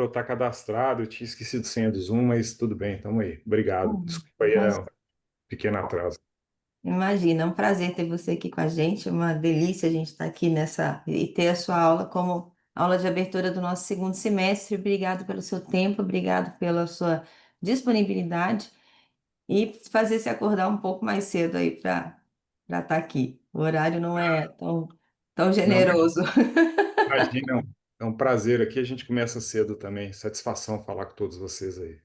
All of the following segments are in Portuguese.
meu tá cadastrado, eu tinha esquecido a senha do Zoom, mas tudo bem, estamos aí. Obrigado. Desculpa aí, Mas, um pequeno atraso. imagina, é um prazer ter você aqui com a gente, é uma delícia a gente estar aqui nessa e ter a sua aula como aula de abertura do nosso segundo semestre. Obrigado pelo seu tempo, obrigado pela sua disponibilidade e fazer se acordar um pouco mais cedo aí para estar aqui. O horário não é tão Não, generoso. imagina, é um prazer aqui, a gente começa cedo também. Satisfação falar com todos vocês aí.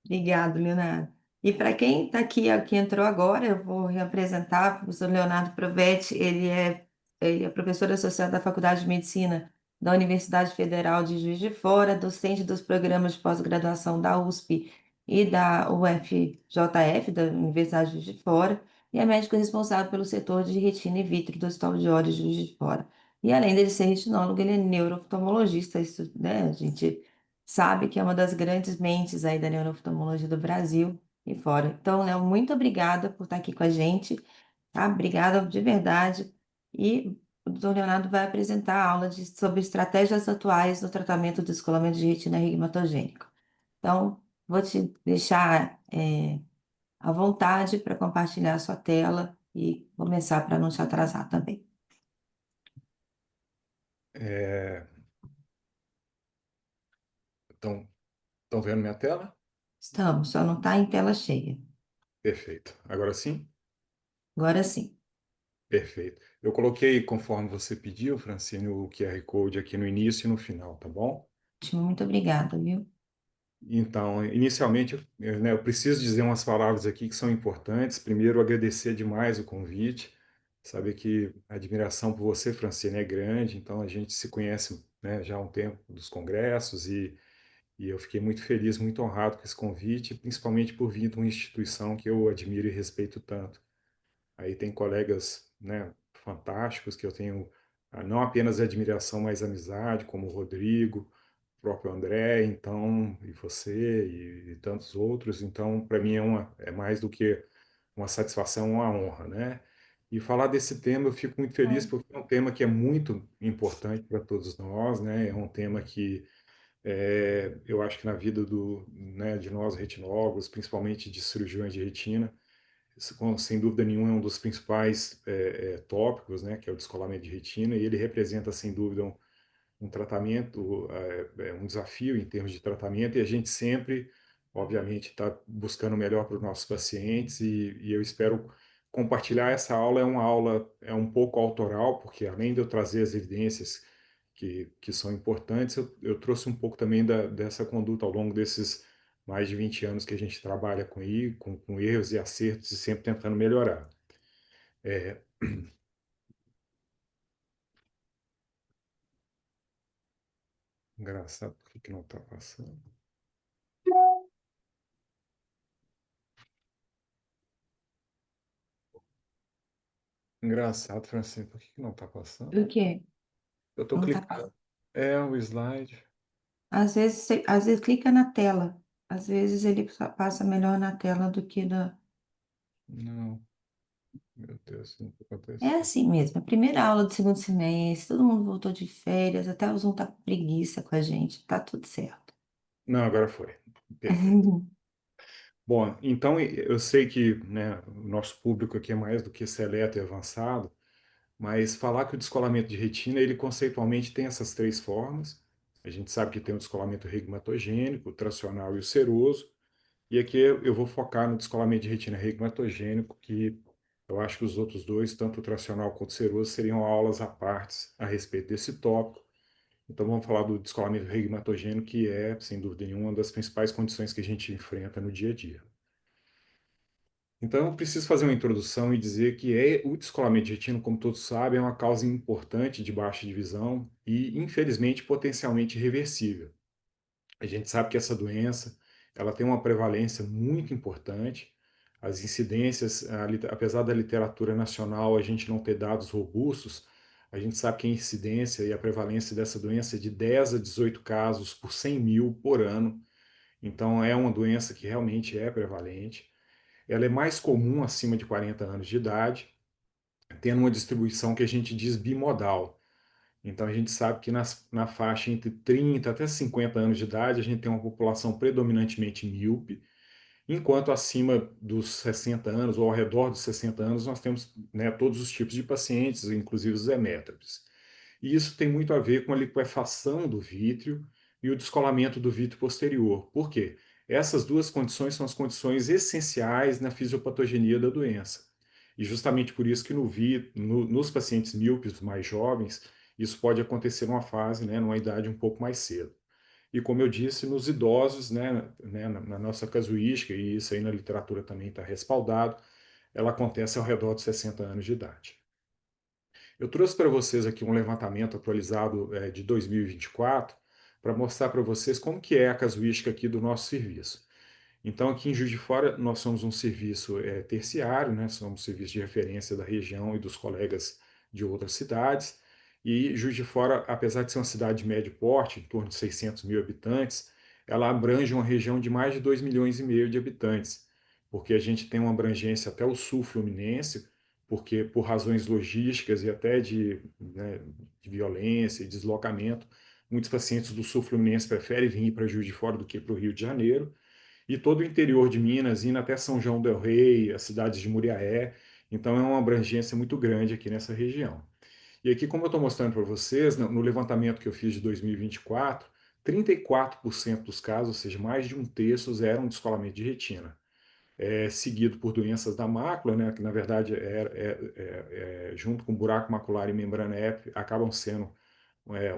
Obrigado, Leonardo. E para quem está aqui entrou agora, eu vou reapresentar o professor Leonardo Provetti. Ele é professor associado da Faculdade de Medicina da Universidade Federal de Juiz de Fora, docente dos programas de pós-graduação da USP e da UFJF, da Universidade de Juiz de Fora, e é médico responsável pelo setor de retina e vítreo do Hospital de Olhos de Juiz de Fora. E além dele ser retinólogo, ele é neurooftalmologista, isso, né, a gente sabe que é uma das grandes mentes aí da neurooftalmologia do Brasil e fora. Então, Léo, muito obrigada por estar aqui com a gente, tá? Obrigada de verdade. E o doutor Leonardo vai apresentar a aula sobre estratégias atuais no tratamento do descolamento de retina regmatogênico. Então, vou te deixar à vontade para compartilhar a sua tela e começar para não te atrasar também. É, estão vendo minha tela? Estamos, só não está em tela cheia. Perfeito. Agora sim? Agora sim. Perfeito. Eu coloquei, conforme você pediu, Francine, o QR Code aqui no início e no final, tá bom? Muito obrigada, viu? Então, inicialmente, eu preciso dizer umas palavras aqui que são importantes. Primeiro, agradecer demais o convite, saber que a admiração por você, Francine, é grande. Então, a gente se conhece, né, já há um tempo dos congressos e eu fiquei muito feliz, muito honrado com esse convite, principalmente por vir de uma instituição que eu admiro e respeito tanto. Aí tem colegas, né, fantásticos que eu tenho não apenas admiração, mas amizade, como o Rodrigo, o próprio André, então, e você e tantos outros. Então, para mim é mais do que uma satisfação, uma honra, né? E falar desse tema, eu fico muito feliz porque é um tema que é muito importante para todos nós, né? É um tema que eu acho que na vida né, de nós retinólogos, principalmente de cirurgiões de retina, isso, sem dúvida nenhuma, é um dos principais tópicos, né, que é o descolamento de retina, e ele representa, sem dúvida, um tratamento, um desafio em termos de tratamento, e a gente sempre, obviamente, está buscando o melhor para os nossos pacientes, e eu espero compartilhar essa aula. É uma aula, é um pouco autoral, porque além de eu trazer as evidências que são importantes, eu trouxe um pouco também dessa conduta ao longo desses mais de 20 anos que a gente trabalha com erros e acertos e sempre tentando melhorar. É, engraçado, por que não está passando? Engraçado, Francine, por que não está passando? O quê? Eu estou Não tá. clicando. É o slide. Às vezes clica na tela. Às vezes ele passa melhor na tela do que na. Não, meu Deus, o que É aconteceu? assim mesmo. A primeira aula do segundo semestre, todo mundo voltou de férias, até o Zoom tá com preguiça com a gente. Tá tudo certo. Não, agora foi. Perfeito. Bom, então eu sei que, né, o nosso público aqui é mais do que seleto e avançado, mas falar que o descolamento de retina, ele conceitualmente tem essas três formas. A gente sabe que tem o descolamento regmatogênico, o tracional e o seroso. E aqui eu vou focar no descolamento de retina regmatogênico, que eu acho que os outros dois, tanto o tracional quanto o seroso, seriam aulas à parte a respeito desse tópico. Então vamos falar do descolamento regmatogênico, que é, sem dúvida nenhuma, uma das principais condições que a gente enfrenta no dia a dia. Então, eu preciso fazer uma introdução e dizer que o descolamento de retina, como todos sabem, é uma causa importante de baixa de visão e, infelizmente, potencialmente reversível. A gente sabe que essa doença, ela tem uma prevalência muito importante. As incidências, apesar da literatura nacional a gente não ter dados robustos, a gente sabe que a incidência e a prevalência dessa doença é de 10 a 18 casos por 100 mil por ano. Então, é uma doença que realmente é prevalente. Ela é mais comum acima de 40 anos de idade, tendo uma distribuição que a gente diz bimodal. Então, a gente sabe que na faixa entre 30 até 50 anos de idade, a gente tem uma população predominantemente míope, enquanto acima dos 60 anos ou ao redor dos 60 anos, nós temos, né, todos os tipos de pacientes, inclusive os hemétropes. E isso tem muito a ver com a liquefação do vítreo e o descolamento do vítreo posterior. Por quê? Essas duas condições são as condições essenciais na fisiopatogenia da doença. E justamente por isso que nos pacientes míopes mais jovens, isso pode acontecer numa fase, né, numa idade um pouco mais cedo. E como eu disse, nos idosos, na nossa casuística, e isso aí na literatura também está respaldado, ela acontece ao redor de 60 anos de idade. Eu trouxe para vocês aqui um levantamento atualizado de 2024 para mostrar para vocês como que é a casuística aqui do nosso serviço. Então, aqui em Juiz de Fora, nós somos um serviço terciário, né? Somos um serviço de referência da região e dos colegas de outras cidades. E Juiz de Fora, apesar de ser uma cidade de médio porte, em torno de 600 mil habitantes, ela abrange uma região de mais de 2,5 milhões de habitantes, porque a gente tem uma abrangência até o sul fluminense, porque por razões logísticas e até né, de violência e deslocamento, muitos pacientes do sul fluminense preferem vir para Juiz de Fora do que para o Rio de Janeiro, e todo o interior de Minas, indo até São João del Rei, as cidades de Muriaé. Então é uma abrangência muito grande aqui nessa região. E aqui, como eu estou mostrando para vocês, no levantamento que eu fiz de 2024, 34% dos casos, ou seja, mais de um terço, eram descolamento de retina. Seguido por doenças da mácula, né, que na verdade junto com buraco macular e membrana éptica, acabam sendo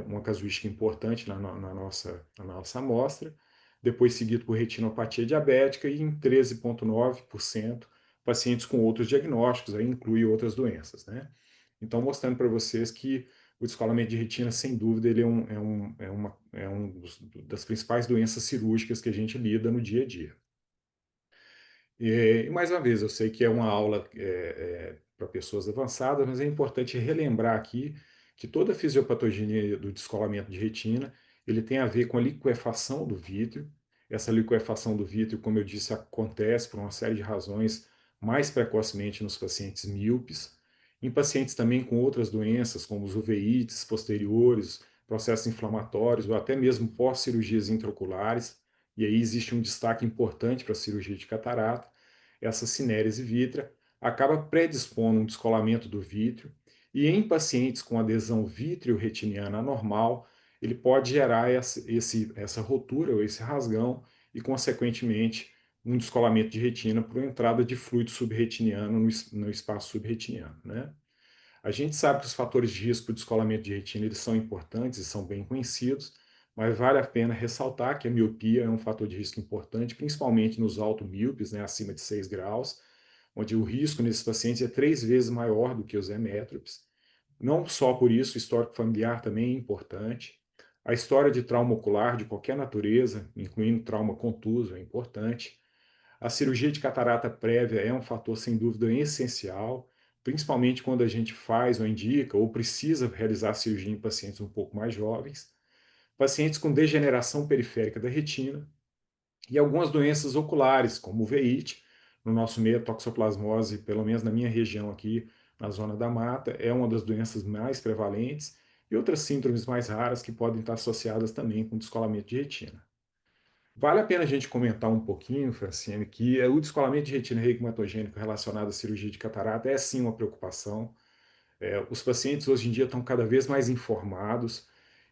uma casuística importante na nossa amostra, depois seguido por retinopatia diabética e em 13,9% pacientes com outros diagnósticos, aí inclui outras doenças, né? Então, mostrando para vocês que o descolamento de retina, sem dúvida, ele das principais doenças cirúrgicas que a gente lida no dia a dia. E mais uma vez, eu sei que é uma aula para pessoas avançadas, mas é importante relembrar aqui que toda a fisiopatogenia do descolamento de retina, ele tem a ver com a liquefação do vítreo. Essa liquefação do vítreo, como eu disse, acontece por uma série de razões mais precocemente nos pacientes míopes, em pacientes também com outras doenças, como os uveites posteriores, processos inflamatórios ou até mesmo pós-cirurgias intraoculares. E aí existe um destaque importante para a cirurgia de catarata. Essa cinérese vítrea acaba predispondo um descolamento do vítreo e em pacientes com adesão vítreo-retiniana anormal, ele pode gerar essa rotura ou esse rasgão e, consequentemente, um descolamento de retina por entrada de fluido subretiniano no espaço subretiniano, né? A gente sabe que os fatores de risco de descolamento de retina eles são importantes e são bem conhecidos, mas vale a pena ressaltar que a miopia é um fator de risco importante, principalmente nos automíopes, né, acima de 6 graus, onde o risco nesses pacientes é 3 vezes maior do que os hemétropes. Não só por isso, o histórico familiar também é importante. A história de trauma ocular de qualquer natureza, incluindo trauma contuso, é importante. A cirurgia de catarata prévia é um fator, sem dúvida, essencial, principalmente quando a gente faz ou indica ou precisa realizar a cirurgia em pacientes um pouco mais jovens, pacientes com degeneração periférica da retina e algumas doenças oculares, como o uveiite, no nosso meio a toxoplasmose, pelo menos na minha região aqui, na zona da mata, é uma das doenças mais prevalentes, e outras síndromes mais raras que podem estar associadas também com descolamento de retina. Vale a pena a gente comentar um pouquinho, Franciane, que o descolamento de retina reigmatogênico relacionado à cirurgia de catarata é sim uma preocupação. Os pacientes hoje em dia estão cada vez mais informados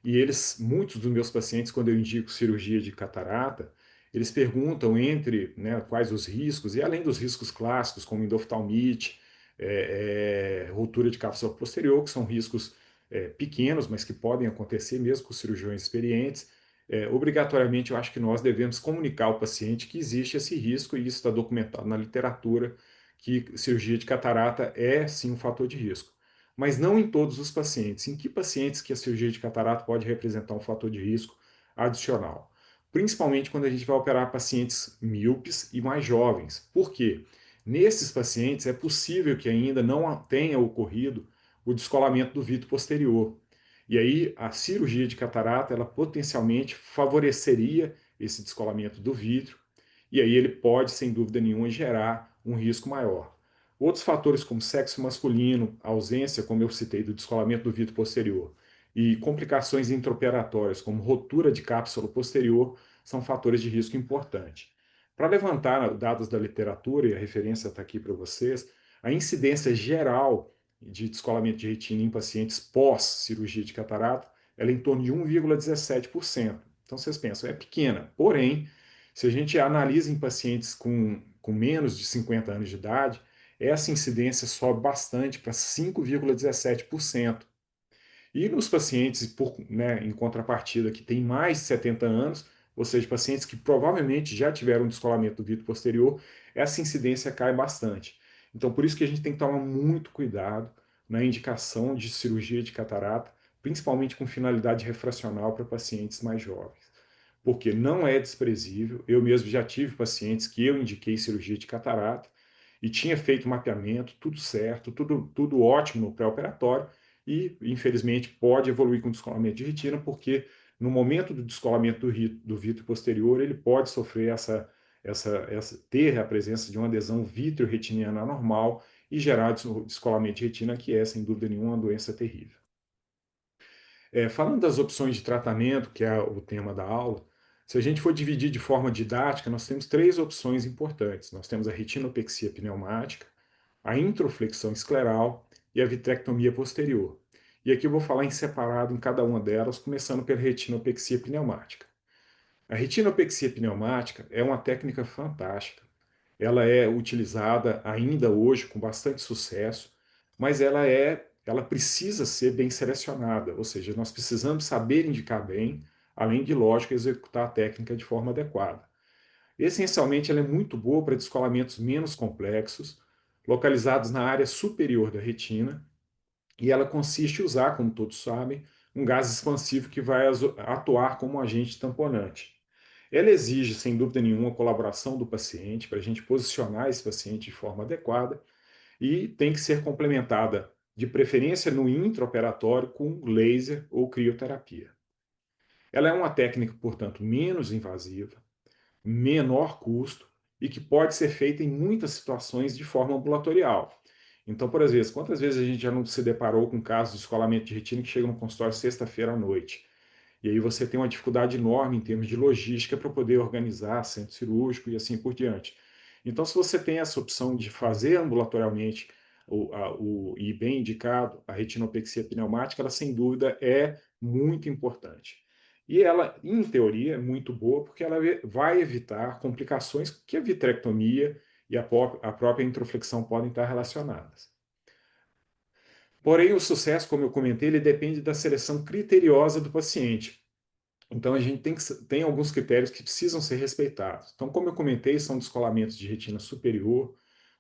e muitos dos meus pacientes, quando eu indico cirurgia de catarata, eles perguntam entre, né, quais os riscos, e além dos riscos clássicos, como endoftalmite, ruptura de cápsula posterior, que são riscos pequenos, mas que podem acontecer mesmo com cirurgiões experientes, obrigatoriamente eu acho que nós devemos comunicar ao paciente que existe esse risco, e isso está documentado na literatura, que cirurgia de catarata é sim um fator de risco. Mas não em todos os pacientes. Em que pacientes que a cirurgia de catarata pode representar um fator de risco adicional? Principalmente quando a gente vai operar pacientes míopes e mais jovens. Por quê? Nesses pacientes é possível que ainda não tenha ocorrido o descolamento do vítreo posterior. E aí a cirurgia de catarata, ela potencialmente favoreceria esse descolamento do vítreo, e aí ele pode, sem dúvida nenhuma, gerar um risco maior. Outros fatores como sexo masculino, ausência, como eu citei, do descolamento do vítreo posterior, e complicações intraoperatórias, como rotura de cápsula posterior, são fatores de risco importantes. Para levantar dados da literatura, e a referência está aqui para vocês, a incidência geral de descolamento de retina em pacientes pós-cirurgia de catarata ela é em torno de 1,17%. Então vocês pensam, é pequena. Porém, se a gente analisa em pacientes com menos de 50 anos de idade, essa incidência sobe bastante para 5,17%. E nos pacientes, né, em contrapartida, que têm mais de 70 anos, ou seja, pacientes que provavelmente já tiveram um descolamento do vítreo posterior, essa incidência cai bastante. Então, por isso que a gente tem que tomar muito cuidado na indicação de cirurgia de catarata, principalmente com finalidade refracional para pacientes mais jovens. Porque não é desprezível. Eu mesmo já tive pacientes que eu indiquei cirurgia de catarata e tinha feito mapeamento, tudo certo, tudo ótimo no pré-operatório, e, infelizmente, pode evoluir com descolamento de retina, porque no momento do descolamento do vítreo posterior, ele pode sofrer ter a presença de uma adesão vítreo-retiniana anormal e gerar descolamento de retina, que é, sem dúvida nenhuma, uma doença terrível. Falando das opções de tratamento, que é o tema da aula, se a gente for dividir de forma didática, nós temos três opções importantes. Nós temos a retinopexia pneumática, a introflexão escleral e a vitrectomia posterior. E aqui eu vou falar em separado em cada uma delas, começando pela retinopexia pneumática. A retinopexia pneumática é uma técnica fantástica. Ela é utilizada ainda hoje com bastante sucesso, mas ela precisa ser bem selecionada, ou seja, nós precisamos saber indicar bem, além de, lógico, executar a técnica de forma adequada. Essencialmente, ela é muito boa para descolamentos menos complexos, localizados na área superior da retina, e ela consiste em usar, como todos sabem, um gás expansivo que vai atuar como um agente tamponante. Ela exige, sem dúvida nenhuma, a colaboração do paciente para a gente posicionar esse paciente de forma adequada e tem que ser complementada, de preferência no intraoperatório, com laser ou crioterapia. Ela é uma técnica, portanto, menos invasiva, menor custo e que pode ser feita em muitas situações de forma ambulatorial. Então, por exemplo, quantas vezes a gente já não se deparou com casos de descolamento de retina que chega no consultório sexta-feira à noite? E aí você tem uma dificuldade enorme em termos de logística para poder organizar centro cirúrgico e assim por diante. Então, se você tem essa opção de fazer ambulatorialmente e bem indicado a retinopexia pneumática, ela sem dúvida é muito importante. E ela, em teoria, é muito boa porque ela vai evitar complicações que a vitrectomia e a própria introflexão podem estar relacionadas. Porém, o sucesso, como eu comentei, ele depende da seleção criteriosa do paciente. Então, a gente tem alguns critérios que precisam ser respeitados. Então, como eu comentei, são descolamentos de retina superior,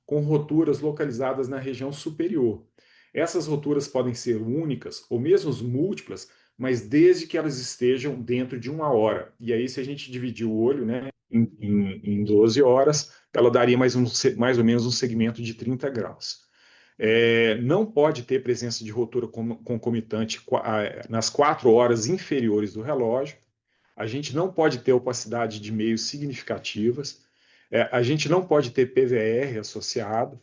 com roturas localizadas na região superior. Essas roturas podem ser únicas ou mesmo múltiplas, mas desde que elas estejam dentro de 1 hora. E aí, se a gente dividir o olho, né, em 12 horas, ela daria mais ou menos um segmento de 30 graus. Não pode ter presença de rotura concomitante nas 4 horas inferiores do relógio. A gente não pode ter opacidade de meios significativas. A gente não pode ter PVR associado,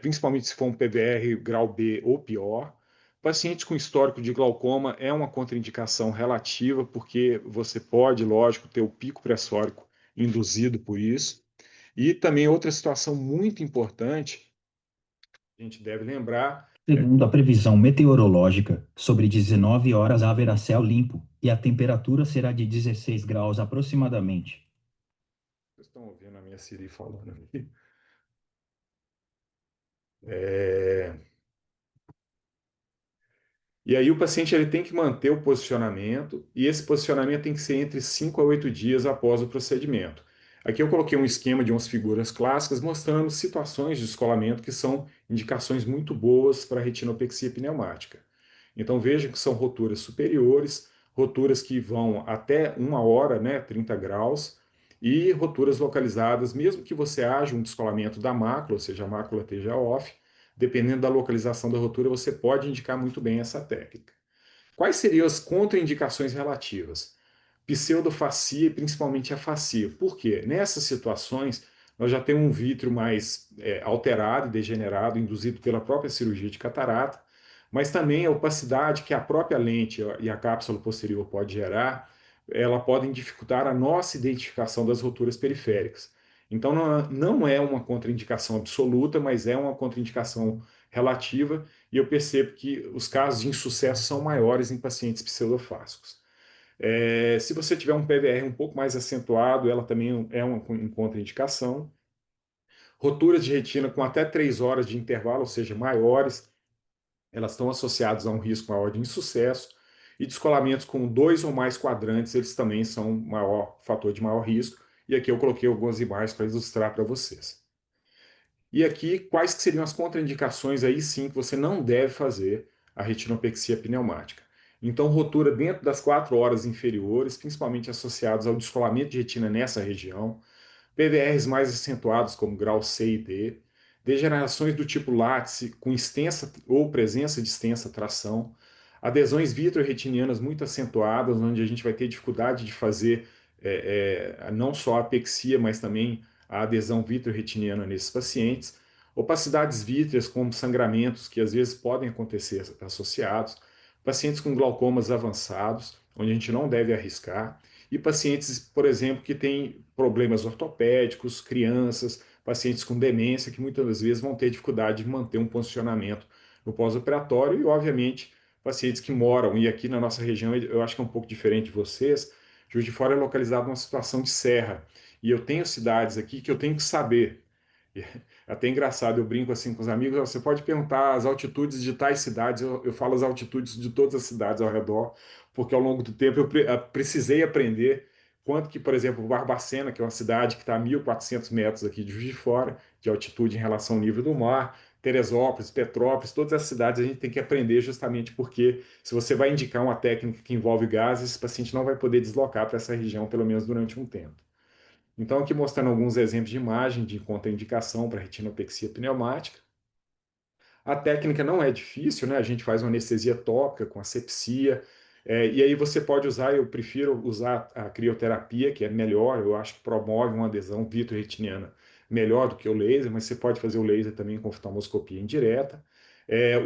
principalmente se for um PVR grau B ou pior. Pacientes com histórico de glaucoma é uma contraindicação relativa, porque você pode, lógico, ter o pico pressórico induzido por isso. E também outra situação muito importante, a gente deve lembrar. Segundo a previsão meteorológica, sobre 19 horas haverá céu limpo e a temperatura será de 16 graus aproximadamente. Vocês estão ouvindo a minha Siri falando aqui? É... E aí o paciente ele tem que manter o posicionamento, e esse posicionamento tem que ser entre 5 a 8 dias após o procedimento. Aqui eu coloquei um esquema de umas figuras clássicas mostrando situações de descolamento que são indicações muito boas para a retinopexia pneumática. Então veja que são roturas superiores, roturas que vão até 1 hora, né, 30 graus, e roturas localizadas, mesmo que você haja um descolamento da mácula, ou seja, a mácula esteja off, dependendo da localização da rotura, você pode indicar muito bem essa técnica. Quais seriam as contraindicações relativas? Pseudofacia e principalmente a facia. Por quê? Nessas situações, nós já temos um vítreo mais alterado e degenerado, induzido pela própria cirurgia de catarata. mas também a opacidade que a própria lente e a cápsula posterior pode gerar, ela podem dificultar a nossa identificação das roturas periféricas. Então, não é uma contraindicação absoluta, mas é uma contraindicação relativa, e eu percebo que os casos de insucesso são maiores em pacientes pseudofásicos. Se você tiver um PVR um pouco mais acentuado, ela também é uma contraindicação. Roturas de retina com até 3 horas de intervalo, ou seja, maiores, elas estão associadas a um risco maior de insucesso. E descolamentos com 2 ou mais quadrantes, eles também são um fator de maior risco. E aqui eu coloquei algumas imagens para ilustrar para vocês. E aqui, quais que seriam as contraindicações aí sim que você não deve fazer a retinopexia pneumática? Então, rotura dentro das 4 horas inferiores, principalmente associados ao descolamento de retina nessa região, PVRs mais acentuados, como grau C e D, degenerações do tipo látice com extensa ou presença de extensa tração, adesões vitreoretinianas muito acentuadas, onde a gente vai ter dificuldade de fazer não só a apexia, mas também a adesão vitreoretiniana nesses pacientes, opacidades vítreas como sangramentos que às vezes podem acontecer associados, pacientes com glaucomas avançados, onde a gente não deve arriscar, e pacientes, por exemplo, que têm problemas ortopédicos, crianças, pacientes com demência, que muitas vezes vão ter dificuldade de manter um posicionamento no pós-operatório, e, obviamente, pacientes que moram, e aqui na nossa região eu acho que é um pouco diferente de vocês, Juiz de Fora é localizado numa situação de serra, e eu tenho cidades aqui que eu tenho que saber. É até engraçado, eu brinco assim com os amigos, você pode perguntar as altitudes de tais cidades, eu falo as altitudes de todas as cidades ao redor, porque ao longo do tempo eu precisei aprender quanto que, por exemplo, Barbacena, que é uma cidade que está a 1.400 metros aqui de Juiz de Fora, de altitude em relação ao nível do mar, Teresópolis, Petrópolis, todas as cidades a gente tem que aprender justamente porque se você vai indicar uma técnica que envolve gases, esse paciente não vai poder deslocar para essa região, pelo menos durante um tempo. Então, aqui mostrando alguns exemplos de imagem de contraindicação para retinopexia pneumática. A técnica não é difícil, né? A gente faz uma anestesia tópica com asepsia, e aí você pode usar, eu prefiro usar a crioterapia, que é melhor, eu acho que promove uma adesão vitreoretiniana melhor do que o laser, mas você pode fazer o laser também com oftalmoscopia indireta.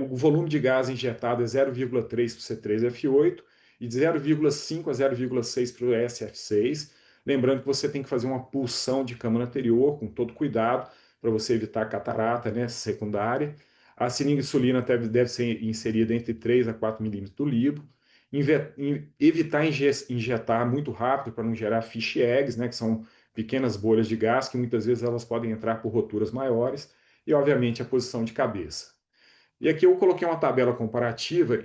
O volume de gás injetado é 0,3 para o C3F8 e de 0,5 a 0,6 para o SF6. Lembrando que você tem que fazer uma pulsão de câmara anterior com todo cuidado para você evitar catarata, né, secundária. A seringa insulina deve ser inserida entre 3 a 4 milímetros do libo. Evitar injetar muito rápido para não gerar fish eggs, né, que são pequenas bolhas de gás que muitas vezes elas podem entrar por roturas maiores. E, obviamente, a posição de cabeça. E aqui eu coloquei uma tabela comparativa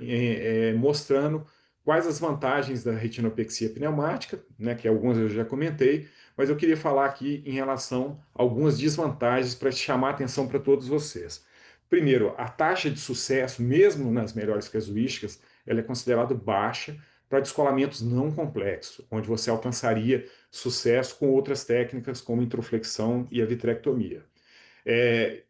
mostrando quais as vantagens da retinopexia pneumática, né, que algumas eu já comentei, mas eu queria falar aqui em relação a algumas desvantagens para chamar a atenção para todos vocês. Primeiro, a taxa de sucesso, mesmo nas melhores casuísticas, ela é considerada baixa para descolamentos não complexos, onde você alcançaria sucesso com outras técnicas como introflexão e a vitrectomia.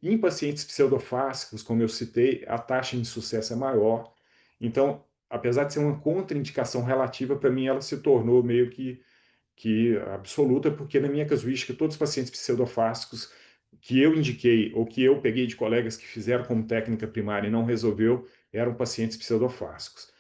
Em pacientes pseudofásicos, como eu citei, a taxa de sucesso é maior. Então, apesar de ser uma contraindicação relativa, para mim ela se tornou meio que absoluta, porque na minha casuística, todos os pacientes pseudofásicos que eu indiquei ou que eu peguei de colegas que fizeram como técnica primária e não resolveu, eram pacientes pseudofásicos.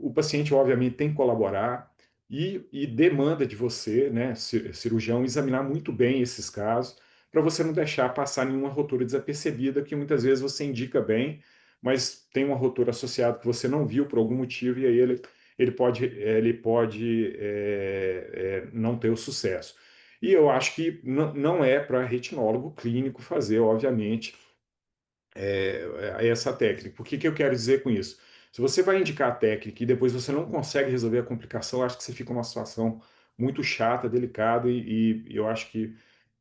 O paciente, obviamente, tem que colaborar e demanda de você, né, cirurgião, examinar muito bem esses casos, para você não deixar passar nenhuma rotura desapercebida, que muitas vezes você indica bem, mas tem uma rotura associada que você não viu por algum motivo, e aí ele pode não ter o sucesso. E eu acho que não é para retinólogo clínico fazer, obviamente, essa técnica. Por que eu quero dizer com isso? Se você vai indicar a técnica e depois você não consegue resolver a complicação, eu acho que você fica numa situação muito chata, delicada, e eu acho que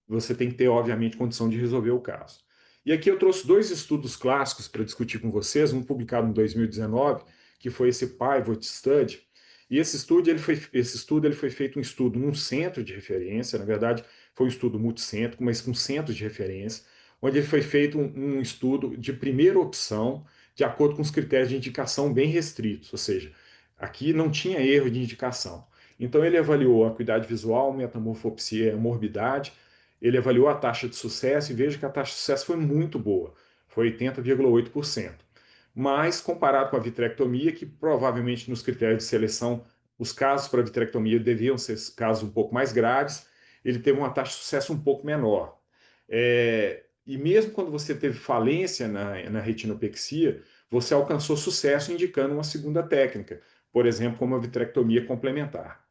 você tem que ter, obviamente, condição de resolver o caso. E aqui eu trouxe dois estudos clássicos para discutir com vocês, um publicado em 2019, que foi esse Pivot Study. E esse estudo ele foi feito um estudo num centro de referência, na verdade, foi um estudo multicêntrico, mas com centros de referência, onde ele foi feito um estudo de primeira opção, de acordo com os critérios de indicação bem restritos, ou seja, aqui não tinha erro de indicação. Então ele avaliou a acuidade visual, metamorfopsia e morbidade, ele avaliou a taxa de sucesso e veja que a taxa de sucesso foi muito boa, foi 80,8%. mas comparado com a vitrectomia, que provavelmente nos critérios de seleção, os casos para vitrectomia deviam ser casos um pouco mais graves, ele teve uma taxa de sucesso um pouco menor. E mesmo quando você teve falência na retinopexia, você alcançou sucesso indicando uma segunda técnica, por exemplo, como a vitrectomia complementar.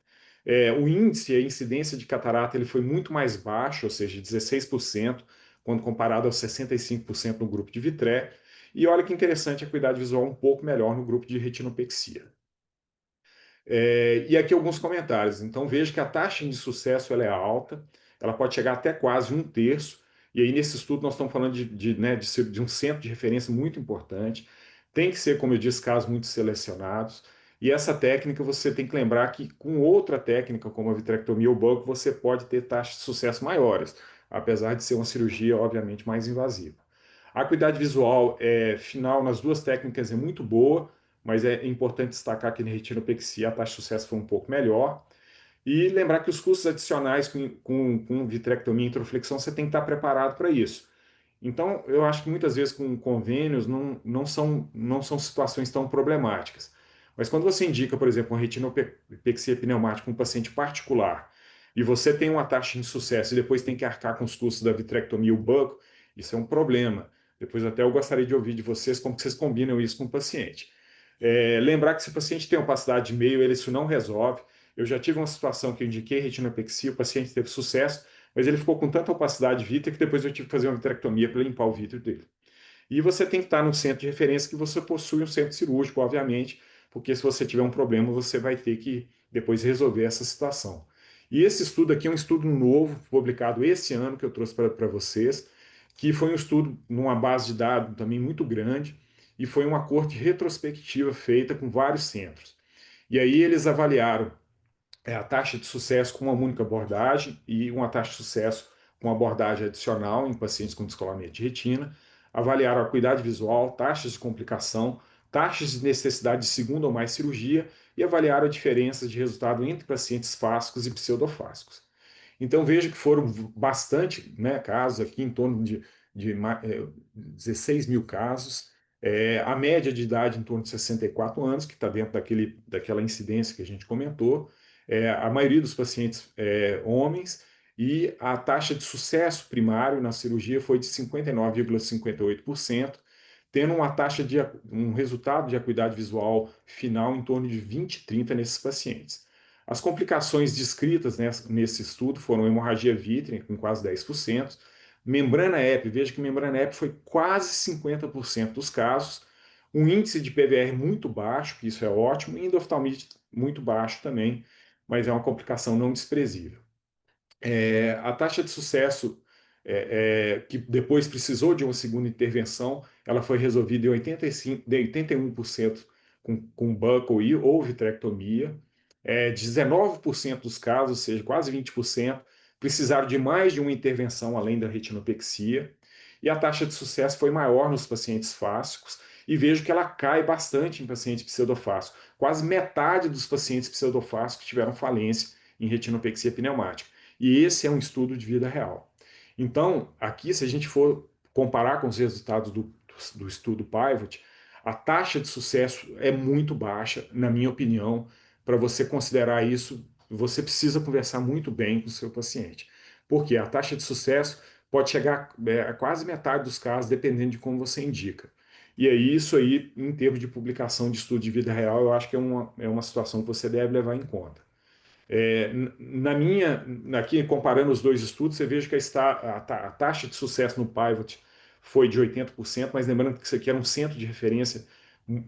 O índice, a incidência de catarata, ele foi muito mais baixo, ou seja, 16%, quando comparado aos 65% no grupo de Vitré. E olha que interessante, a acuidade visual um pouco melhor no grupo de retinopexia. E aqui alguns comentários. Então veja que a taxa de sucesso ela é alta, ela pode chegar até quase um terço. E aí nesse estudo nós estamos falando de um centro de referência muito importante. Tem que ser, como eu disse, casos muito selecionados. E essa técnica você tem que lembrar que com outra técnica, como a vitrectomia ou bulk, você pode ter taxas de sucesso maiores, apesar de ser uma cirurgia, obviamente, mais invasiva. A acuidade visual final nas duas técnicas é muito boa, mas é importante destacar que na retinopexia a taxa de sucesso foi um pouco melhor. E lembrar que os custos adicionais com vitrectomia e introflexão você tem que estar preparado para isso. Então, eu acho que muitas vezes com convênios não são situações tão problemáticas. Mas quando você indica, por exemplo, uma retinopexia pneumática para um paciente particular e você tem uma taxa de sucesso e depois tem que arcar com os custos da vitrectomia e o buco, isso é um problema. Depois até eu gostaria de ouvir de vocês como que vocês combinam isso com o paciente. Lembrar que se o paciente tem opacidade de meio, isso não resolve. Eu já tive uma situação que eu indiquei retinopexia, o paciente teve sucesso, mas ele ficou com tanta opacidade vítrea que depois eu tive que fazer uma vitrectomia para limpar o vítreo dele. E você tem que estar no centro de referência que você possui um centro cirúrgico, obviamente, porque se você tiver um problema, você vai ter que depois resolver essa situação. E esse estudo aqui é um estudo novo, publicado esse ano, que eu trouxe para vocês, que foi um estudo numa base de dados também muito grande, e foi uma corte retrospectiva feita com vários centros. E aí eles avaliaram a taxa de sucesso com uma única abordagem e uma taxa de sucesso com abordagem adicional em pacientes com descolamento de retina, avaliaram a acuidade visual, taxas de complicação, taxas de necessidade de segunda ou mais cirurgia e avaliaram a diferença de resultado entre pacientes fásicos e pseudofásicos. Então veja que foram bastante, né, casos aqui, em torno de 16 mil casos, a média de idade em torno de 64 anos, que está dentro daquela incidência que a gente comentou, a maioria dos pacientes homens, e a taxa de sucesso primário na cirurgia foi de 59,58%, tendo um resultado de acuidade visual final em torno de 20, 30 nesses pacientes. As complicações descritas nesse estudo foram hemorragia vítrea, com quase 10%, membrana EP, veja que membrana EP foi quase 50% dos casos, um índice de PVR muito baixo, que isso é ótimo, e endoftalmite muito baixo também, mas é uma complicação não desprezível. A taxa de sucesso, que depois precisou de uma segunda intervenção, ela foi resolvida em 81% com buccal ou vitrectomia. 19% dos casos, ou seja, quase 20%, precisaram de mais de uma intervenção além da retinopexia. E a taxa de sucesso foi maior nos pacientes fásicos, e vejo que ela cai bastante em pacientes pseudofásicos. Quase metade dos pacientes pseudofásicos tiveram falência em retinopexia pneumática. E esse é um estudo de vida real. Então, aqui, se a gente for comparar com os resultados do estudo Pivot, a taxa de sucesso é muito baixa, na minha opinião. Para você considerar isso, você precisa conversar muito bem com o seu paciente. Porque a taxa de sucesso pode chegar a quase metade dos casos, dependendo de como você indica. E aí, isso aí, em termos de publicação de estudo de vida real, eu acho que é uma situação que você deve levar em conta. Aqui comparando os dois estudos, você veja que a taxa de sucesso no Pivot foi de 80%, mas lembrando que isso aqui era um centro de referência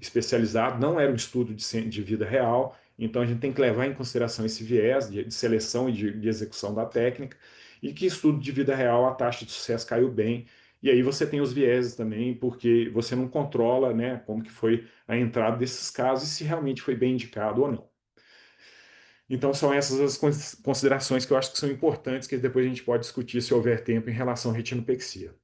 especializado, não era um estudo de vida real, então a gente tem que levar em consideração esse viés de seleção e de execução da técnica, e que estudo de vida real a taxa de sucesso caiu bem, e aí você tem os vieses também, porque você não controla, né, como que foi a entrada desses casos e se realmente foi bem indicado ou não. Então, são essas as considerações que eu acho que são importantes, que depois a gente pode discutir se houver tempo em relação à retinopexia.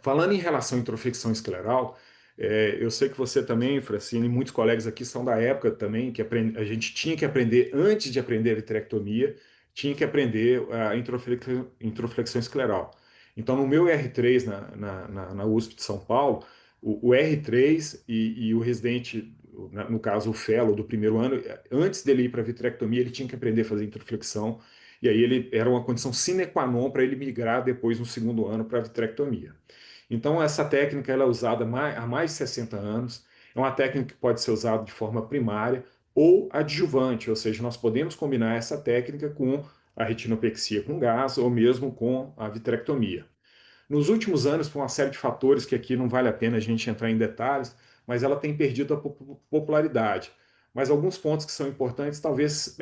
Falando em relação à introflexão escleral, eu sei que você também, Francine, e muitos colegas aqui são da época também, que a gente tinha que aprender, antes de aprender a vitrectomia, tinha que aprender a introflexão escleral. Então, no meu R3 na USP de São Paulo, O R3 e o residente, no caso o fellow do primeiro ano, antes dele ir para a vitrectomia, ele tinha que aprender a fazer introflexão, e aí ele era uma condição sine qua non para ele migrar depois no segundo ano para a vitrectomia. Então essa técnica ela é usada há mais de 60 anos, é uma técnica que pode ser usada de forma primária ou adjuvante, ou seja, nós podemos combinar essa técnica com a retinopexia com gás ou mesmo com a vitrectomia. Nos últimos anos, por uma série de fatores que aqui não vale a pena a gente entrar em detalhes, mas ela tem perdido a popularidade. Mas alguns pontos que são importantes, talvez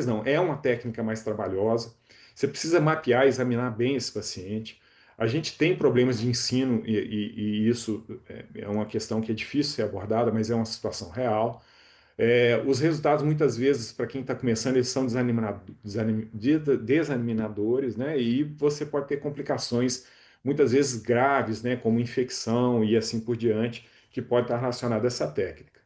não, é uma técnica mais trabalhosa. Você precisa mapear, examinar bem esse paciente. A gente tem problemas de ensino e isso é uma questão que é difícil ser abordada, mas é uma situação real. Os resultados, muitas vezes, para quem está começando, eles são desanimadores, né? E você pode ter complicações, muitas vezes graves, né? Como infecção e assim por diante, que pode estar relacionada a essa técnica.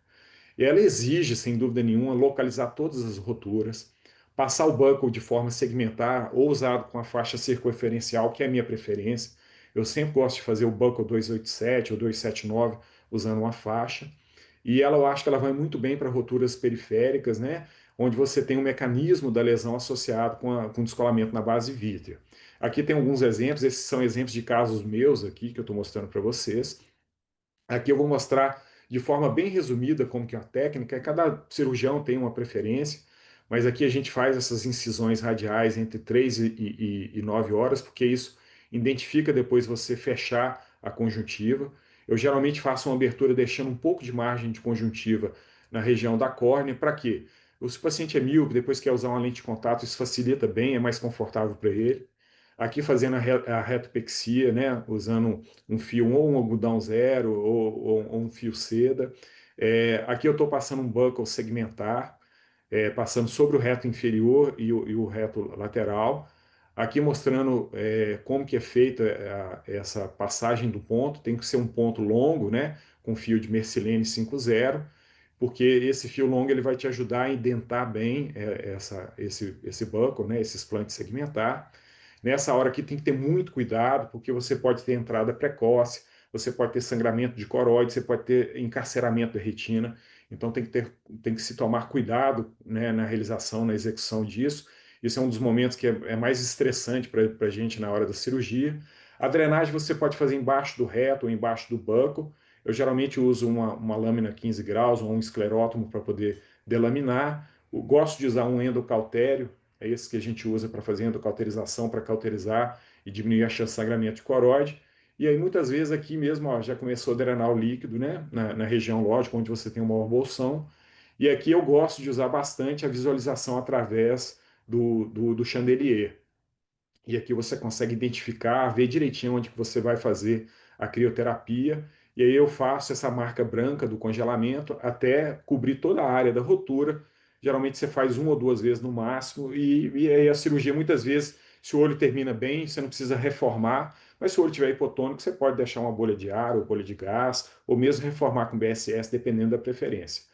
E ela exige, sem dúvida nenhuma, localizar todas as roturas, passar o buckle de forma segmentar ou usado com a faixa circunferencial, que é a minha preferência. Eu sempre gosto de fazer o buckle 287 ou 279 usando uma faixa. E ela, eu acho que ela vai muito bem para roturas periféricas, né? Onde você tem um mecanismo da lesão associado com descolamento na base vítrea. Aqui tem alguns exemplos, esses são exemplos de casos meus aqui que eu estou mostrando para vocês. Aqui eu vou mostrar de forma bem resumida como que é a técnica, cada cirurgião tem uma preferência, mas aqui a gente faz essas incisões radiais entre 3 e 9 horas, porque isso identifica depois você fechar a conjuntiva. Eu geralmente faço uma abertura deixando um pouco de margem de conjuntiva na região da córnea, para quê? Se o paciente é míope, depois quer usar uma lente de contato, isso facilita bem, é mais confortável para ele. Aqui fazendo a retopexia, né, usando um fio ou um algodão zero ou um fio seda. Aqui eu estou passando um buckle segmentar, passando sobre o reto inferior e o reto lateral. Aqui mostrando como que é feita essa passagem do ponto. Tem que ser um ponto longo, né, com fio de Mercilene 5.0, porque esse fio longo ele vai te ajudar a indentar bem esse buckle, né, esse explante segmentar. Nessa hora aqui tem que ter muito cuidado, porque você pode ter entrada precoce, você pode ter sangramento de coroide, você pode ter encarceramento da retina. Então tem que se tomar cuidado, né, na realização, na execução disso. Isso é um dos momentos que é mais estressante para a gente na hora da cirurgia. A drenagem você pode fazer embaixo do reto ou embaixo do buccal. Eu geralmente uso uma lâmina 15 graus ou um esclerótomo para poder delaminar. Eu gosto de usar um endocautério, é esse que a gente usa para fazer endocauterização, para cauterizar e diminuir a chance de sangramento de coroide. E aí, muitas vezes, aqui mesmo, ó, já começou a drenar o líquido, né? Na região lógica, onde você tem uma maior bolsão. E aqui eu gosto de usar bastante a visualização através do chandelier. E aqui você consegue identificar, ver direitinho onde que você vai fazer a crioterapia. E aí eu faço essa marca branca do congelamento até cobrir toda a área da rotura. Geralmente você faz uma ou duas vezes no máximo. E aí a cirurgia, muitas vezes, se o olho termina bem, você não precisa reformar. Mas se o olho estiver hipotônico, você pode deixar uma bolha de ar ou bolha de gás, ou mesmo reformar com BSS, dependendo da preferência.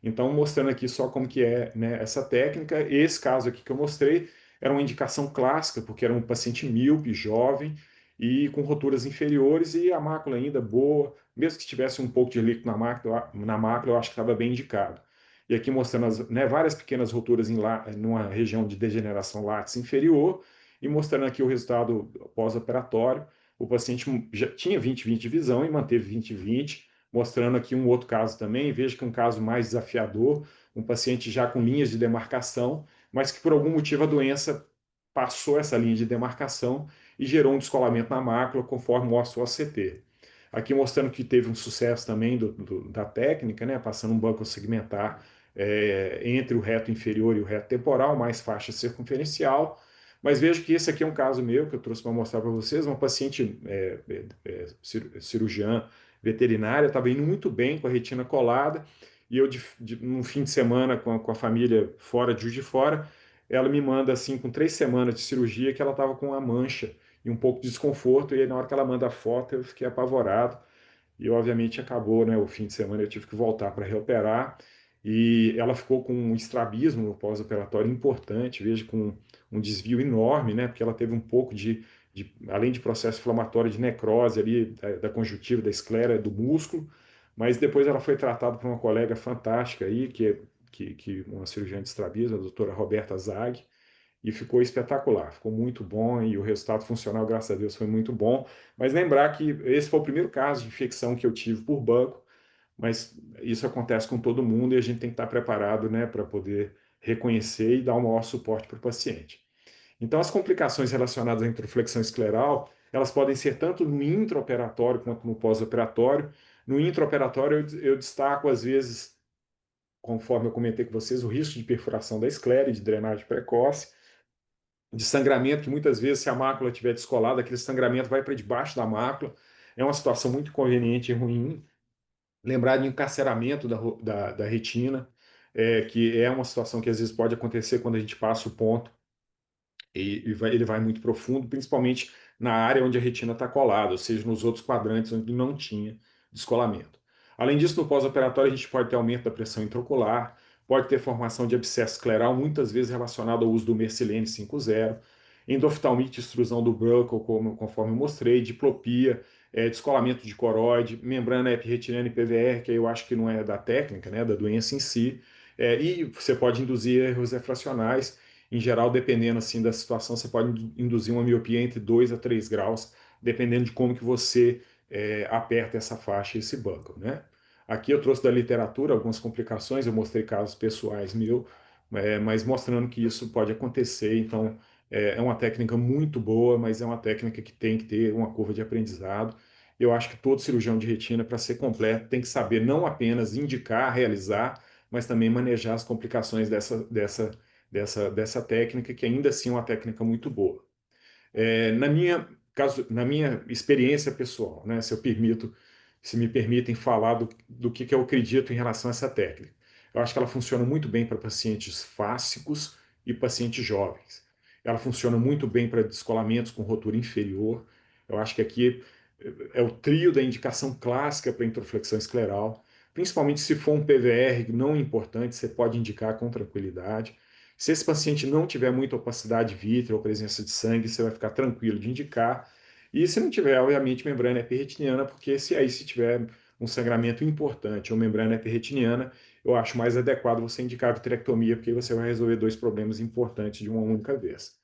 Então, mostrando aqui só como que é, né, essa técnica. Esse caso aqui que eu mostrei era uma indicação clássica, porque era um paciente míope, jovem, e com roturas inferiores e a mácula ainda boa, mesmo que tivesse um pouco de líquido na mácula, eu acho que estava bem indicado. E aqui mostrando né, várias pequenas roturas numa região de degeneração látice inferior, e mostrando aqui o resultado pós-operatório. O paciente já tinha 20/20 de visão e manteve 20/20, mostrando aqui um outro caso também. Veja que é um caso mais desafiador, um paciente já com linhas de demarcação, mas que por algum motivo a doença passou essa linha de demarcação e gerou um descolamento na mácula, conforme mostra o OCT. Aqui mostrando que teve um sucesso também da técnica, né, passando um buccal segmentar entre o reto inferior e o reto temporal, mais faixa circunferencial. Mas vejo que esse aqui é um caso meu que eu trouxe para mostrar para vocês. Uma paciente cirurgiã veterinária, estava indo muito bem com a retina colada, e eu, num fim de semana com a família fora de Juiz de Fora, ela me manda assim, com 3 semanas de cirurgia, que ela estava com uma mancha e um pouco de desconforto, e aí na hora que ela manda a foto eu fiquei apavorado, e obviamente acabou, né, o fim de semana eu tive que voltar para reoperar, e ela ficou com um estrabismo no pós-operatório importante, veja, com um desvio enorme, né, porque ela teve um pouco de além de processo inflamatório de necrose ali da conjuntiva, da esclera, do músculo, mas depois ela foi tratada por uma colega fantástica aí, que uma cirurgiã de estrabismo, a doutora Roberta Zag, e ficou espetacular, ficou muito bom e o resultado funcional, graças a Deus, foi muito bom. Mas lembrar que esse foi o primeiro caso de infecção que eu tive por banco, mas isso acontece com todo mundo e a gente tem que estar preparado, né, para poder reconhecer e dar o maior suporte para o paciente. Então, as complicações relacionadas à introflexão escleral, elas podem ser tanto no intraoperatório quanto no pós-operatório. No intraoperatório, eu destaco, às vezes, conforme eu comentei com vocês, o risco de perfuração da esclera e de drenagem precoce, de sangramento, que muitas vezes, se a mácula estiver descolada, aquele sangramento vai para debaixo da mácula. É uma situação muito inconveniente e ruim. Lembrar de encarceramento da retina, que é uma situação que às vezes pode acontecer quando a gente passa o ponto ele vai muito profundo, principalmente na área onde a retina está colada, ou seja, nos outros quadrantes onde não tinha descolamento. Além disso, no pós-operatório, a gente pode ter aumento da pressão intraocular, pode ter formação de abscesso escleral, muitas vezes relacionado ao uso do Mercilene 5.0, endoftalmite, extrusão do Bruchel, conforme eu mostrei, diplopia, descolamento de coroide, membrana epirretiniana e PVR, que eu acho que não é da técnica, né, da doença em si, e você pode induzir erros refracionais. Em geral, dependendo assim da situação, você pode induzir uma miopia entre 2 a 3 graus, dependendo de como que você aperta essa faixa e esse buckle, né? Aqui eu trouxe da literatura algumas complicações, eu mostrei casos pessoais meus, mas mostrando que isso pode acontecer. Então, é uma técnica muito boa, mas é uma técnica que tem que ter uma curva de aprendizado. Eu acho que todo cirurgião de retina, para ser completo, tem que saber não apenas indicar, realizar, mas também manejar as complicações dessa técnica, que ainda assim é uma técnica muito boa. Na minha experiência pessoal, né, se me permitem falar do que eu acredito em relação a essa técnica. Eu acho que ela funciona muito bem para pacientes fásicos e pacientes jovens. Ela funciona muito bem para descolamentos com rotura inferior. Eu acho que aqui é o trio da indicação clássica para introflexão escleral, principalmente se for um PVR não importante, você pode indicar com tranquilidade. Se esse paciente não tiver muita opacidade vítrea ou presença de sangue, você vai ficar tranquilo de indicar. E se não tiver, obviamente, membrana epirretiniana, porque se tiver um sangramento importante ou membrana epirretiniana, eu acho mais adequado você indicar a vitrectomia, porque você vai resolver dois problemas importantes de uma única vez.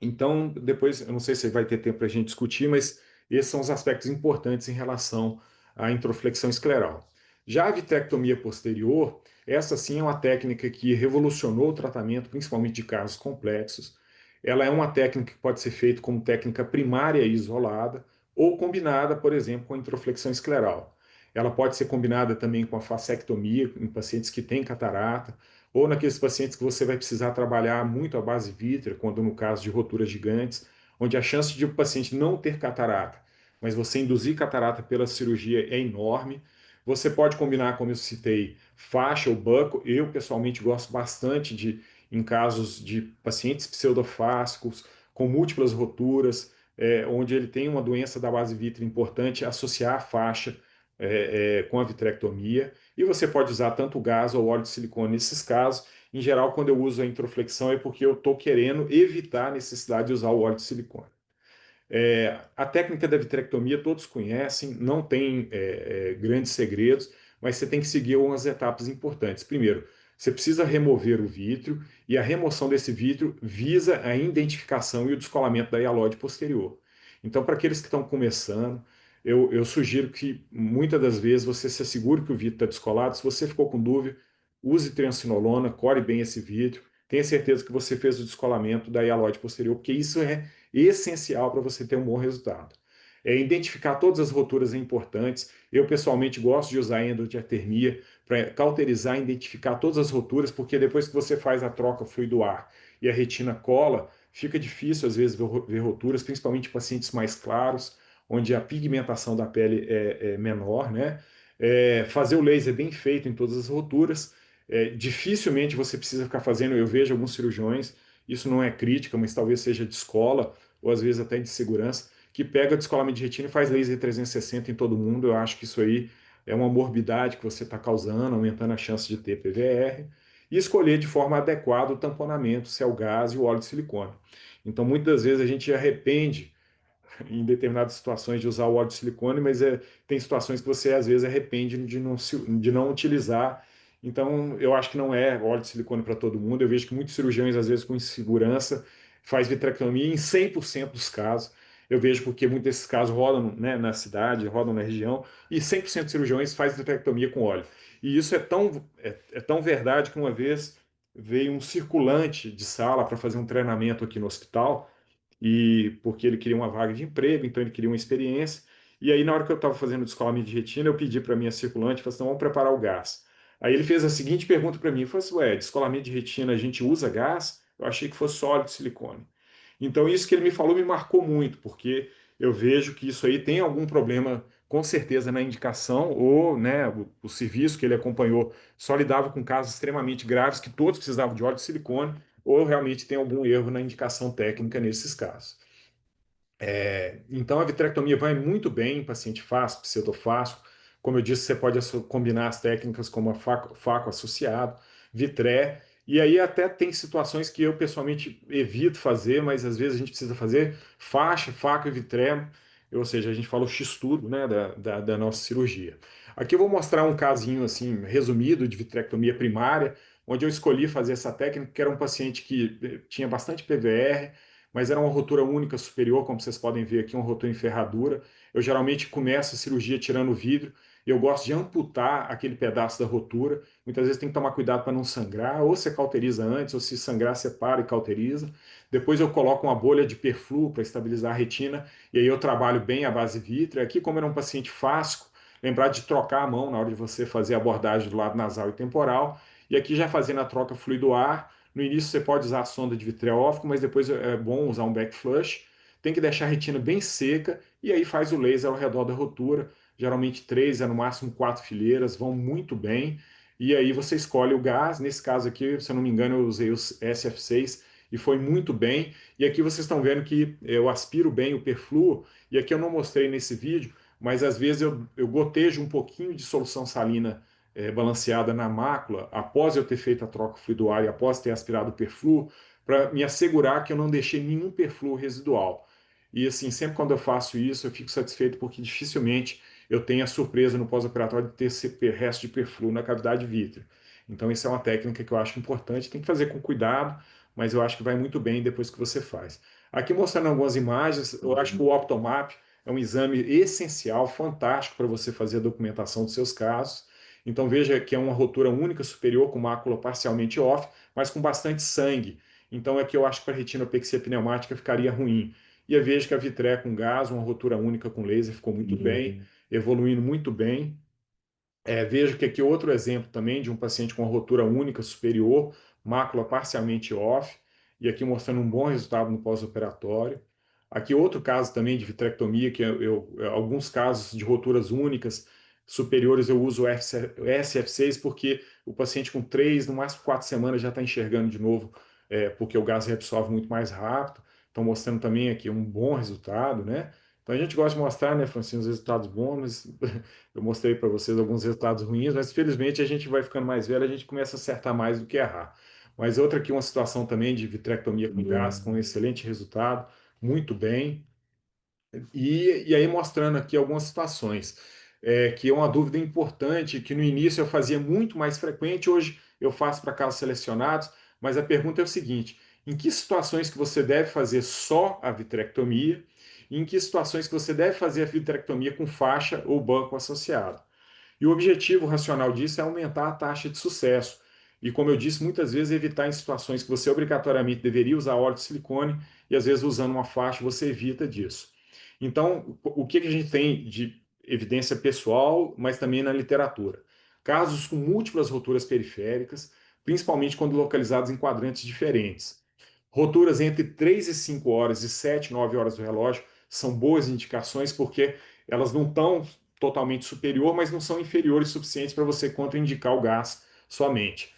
Então, depois, eu não sei se vai ter tempo para a gente discutir, mas esses são os aspectos importantes em relação à introflexão escleral. Já a vitrectomia posterior, essa sim é uma técnica que revolucionou o tratamento, principalmente de casos complexos. Ela é uma técnica que pode ser feita como técnica primária e isolada, ou combinada, por exemplo, com a introflexão escleral. Ela pode ser combinada também com a fasectomia em pacientes que têm catarata, ou naqueles pacientes que você vai precisar trabalhar muito a base vítrea, quando no caso de roturas gigantes, onde a chance de o paciente não ter catarata, mas você induzir catarata pela cirurgia é enorme. Você pode combinar, como eu citei, faixa ou buccal. Eu, pessoalmente, gosto bastante em casos de pacientes pseudofásicos, com múltiplas roturas, onde ele tem uma doença da base vítrea importante, associar a faixa com a vitrectomia. E você pode usar tanto gás ou óleo de silicone nesses casos. Em geral, quando eu uso a introflexão é porque eu estou querendo evitar a necessidade de usar o óleo de silicone. A técnica da vitrectomia todos conhecem, não tem grandes segredos, mas você tem que seguir algumas etapas importantes. Primeiro, você precisa remover o vítreo, e a remoção desse vítreo visa a identificação e o descolamento da hialóide posterior. Então, para aqueles que estão começando, eu sugiro que muitas das vezes você se assegure que o vítreo está descolado. Se você ficou com dúvida, use triancinolona, core bem esse vítreo, tenha certeza que você fez o descolamento da hialóide posterior, porque isso é essencial para você ter um bom resultado. Identificar todas as roturas é importantes. Eu, pessoalmente, gosto de usar a endodiatermia para cauterizar e identificar todas as roturas, porque depois que você faz a troca fluido-ar e a retina cola, fica difícil, às vezes, ver roturas, principalmente em pacientes mais claros, onde a pigmentação da pele é menor, né? Fazer o laser bem feito em todas as roturas. Dificilmente você precisa ficar fazendo, eu vejo alguns cirurgiões, isso não é crítica, mas talvez seja de escola, ou às vezes até de segurança, que pega descolamento de retina e faz laser 360 em todo mundo. Eu acho que isso aí é uma morbidade que você está causando, aumentando a chance de ter PVR. e escolher de forma adequada o tamponamento, se é o gás e o óleo de silicone. Então, muitas vezes a gente arrepende em determinadas situações de usar o óleo de silicone, mas tem situações que você às vezes arrepende de não utilizar. Então, eu acho que não é óleo de silicone para todo mundo. Eu vejo que muitos cirurgiões, às vezes, com insegurança, faz vitrectomia em 100% dos casos. Eu vejo porque muitos desses casos rodam, né, na cidade, rodam na região, e 100% dos cirurgiões faz vitrectomia com óleo. E isso é tão verdade que uma vez veio um circulante de sala para fazer um treinamento aqui no hospital, e porque ele queria uma vaga de emprego, então ele queria uma experiência. E aí, na hora que eu estava fazendo o descolamento de retina, eu pedi para a minha circulante, falei assim, "Então, vamos preparar o gás." Aí ele fez a seguinte pergunta para mim, ele falou assim, ué, descolamento de retina a gente usa gás? Eu achei que fosse só óleo de silicone. Então, isso que ele me falou me marcou muito, porque eu vejo que isso aí tem algum problema, com certeza, na indicação, ou, né, o serviço que ele acompanhou só lidava com casos extremamente graves, que todos precisavam de óleo de silicone, ou realmente tem algum erro na indicação técnica nesses casos. Então, a vitrectomia vai muito bem em paciente fácil, pseudofásico. Como eu disse, você pode combinar as técnicas como a faco associado, vitré, e aí até tem situações que eu pessoalmente evito fazer, mas às vezes a gente precisa fazer faixa, faco e vitré, ou seja, a gente fala o X-tudo, né, da nossa cirurgia. Aqui eu vou mostrar um casinho assim resumido de vitrectomia primária, onde eu escolhi fazer essa técnica, que era um paciente que tinha bastante PVR, mas era uma rotura única superior, como vocês podem ver aqui, uma rotura em ferradura. Eu geralmente começo a cirurgia tirando o vidro, e eu gosto de amputar aquele pedaço da rotura. Muitas vezes tem que tomar cuidado para não sangrar, ou você cauteriza antes, ou se sangrar, separa e cauteriza. Depois eu coloco uma bolha de perfluo para estabilizar a retina, e aí eu trabalho bem a base vítrea. Aqui, como era um paciente fáscico, lembrar de trocar a mão na hora de você fazer a abordagem do lado nasal e temporal, e aqui já fazendo a troca fluido-ar. No início você pode usar a sonda de vitreal óptico, mas depois é bom usar um back flush. Tem que deixar a retina bem seca e aí faz o laser ao redor da rotura. Geralmente três, no máximo quatro fileiras, vão muito bem. E aí você escolhe o gás. Nesse caso aqui, se eu não me engano, eu usei os SF6 e foi muito bem. E aqui vocês estão vendo que eu aspiro bem o perfluo. E aqui eu não mostrei nesse vídeo, mas às vezes eu gotejo um pouquinho de solução salina balanceada na mácula, após eu ter feito a troca fluiduar e após ter aspirado o perfluo, para me assegurar que eu não deixei nenhum perfluo residual. E assim, sempre quando eu faço isso, eu fico satisfeito porque dificilmente eu tenho a surpresa no pós-operatório de ter esse resto de perfluo na cavidade vítrea. Então, isso é uma técnica que eu acho importante. Tem que fazer com cuidado, mas eu acho que vai muito bem depois que você faz. Aqui mostrando algumas imagens, eu acho que o Optomap é um exame essencial, fantástico para você fazer a documentação dos seus casos. Então veja que é uma rotura única superior com mácula parcialmente off, mas com bastante sangue. Então é que eu acho que para retinopexia pneumática ficaria ruim. E eu vejo que a vitré com gás, uma rotura única com laser, ficou muito bem, evoluindo muito bem. Vejo que aqui outro exemplo também de um paciente com rotura única superior, mácula parcialmente off, e aqui mostrando um bom resultado no pós-operatório. Aqui outro caso também de vitrectomia, que alguns casos de roturas únicas superiores eu uso o SF6 porque o paciente com 3, no máximo 4 semanas já está enxergando de novo, porque o gás reabsorve muito mais rápido. Estão mostrando também aqui um bom resultado, né? Então a gente gosta de mostrar, né, Francine, os resultados bons, mas eu mostrei para vocês alguns resultados ruins, mas felizmente a gente vai ficando mais velho, a gente começa a acertar mais do que errar. Mas outra aqui, uma situação também de vitrectomia com gás, com um excelente resultado, muito bem. E aí mostrando aqui algumas situações, que é uma dúvida importante, que no início eu fazia muito mais frequente, hoje eu faço para casos selecionados, mas a pergunta é o seguinte: em que situações que você deve fazer só a vitrectomia e em que situações que você deve fazer a vitrectomia com faixa ou banco associado? E o objetivo racional disso é aumentar a taxa de sucesso. E como eu disse, muitas vezes evitar em situações que você obrigatoriamente deveria usar óleo de silicone e às vezes usando uma faixa você evita disso. Então, o que a gente tem de evidência pessoal, mas também na literatura? Casos com múltiplas roturas periféricas, principalmente quando localizados em quadrantes diferentes. Roturas entre 3 e 5 horas e 7, 9 horas do relógio são boas indicações porque elas não estão totalmente superior, mas não são inferiores suficientes para você contraindicar o gás somente.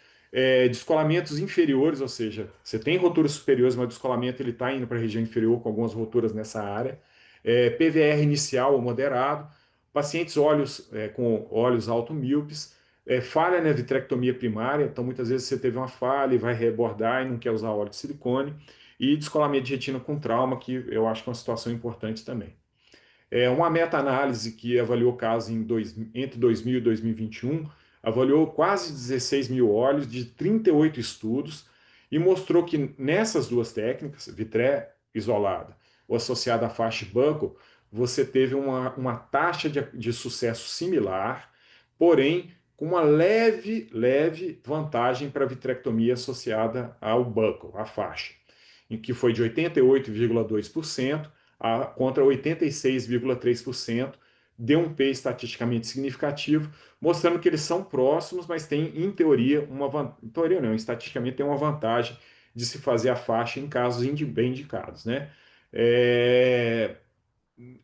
Descolamentos inferiores, ou seja, você tem roturas superiores, mas o descolamento ele está indo para a região inferior com algumas roturas nessa área. PVR inicial ou moderado, pacientes com olhos automíopes, falha na vitrectomia primária, então muitas vezes você teve uma falha e vai rebordar e não quer usar óleo de silicone, e descolamento de retina com trauma, que eu acho que é uma situação importante também. Uma meta-análise que avaliou casos entre 2000 e 2021, avaliou quase 16 mil olhos de 38 estudos e mostrou que nessas duas técnicas, vitré isolada ou associada à faixa buccal, você teve uma taxa de sucesso similar, porém com uma leve vantagem para a vitrectomia associada ao buccal, à faixa, em que foi de 88,2% contra 86,3%, deu um P estatisticamente significativo, mostrando que eles são próximos, mas tem, em teoria, em teoria não, estatisticamente tem uma vantagem de se fazer a faixa em casos bem indicados, né? É,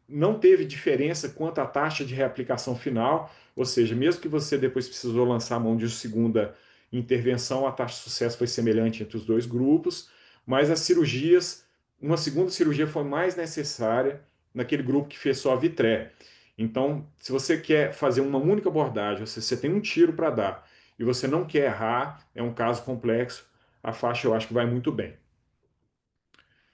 não teve diferença quanto à taxa de reaplicação final, ou seja, mesmo que você depois precisou lançar a mão de segunda intervenção, a taxa de sucesso foi semelhante entre os dois grupos, mas as cirurgias, uma segunda cirurgia foi mais necessária naquele grupo que fez só a vitré. Então, se você quer fazer uma única abordagem, você tem um tiro para dar e você não quer errar, é um caso complexo, a faixa eu acho que vai muito bem.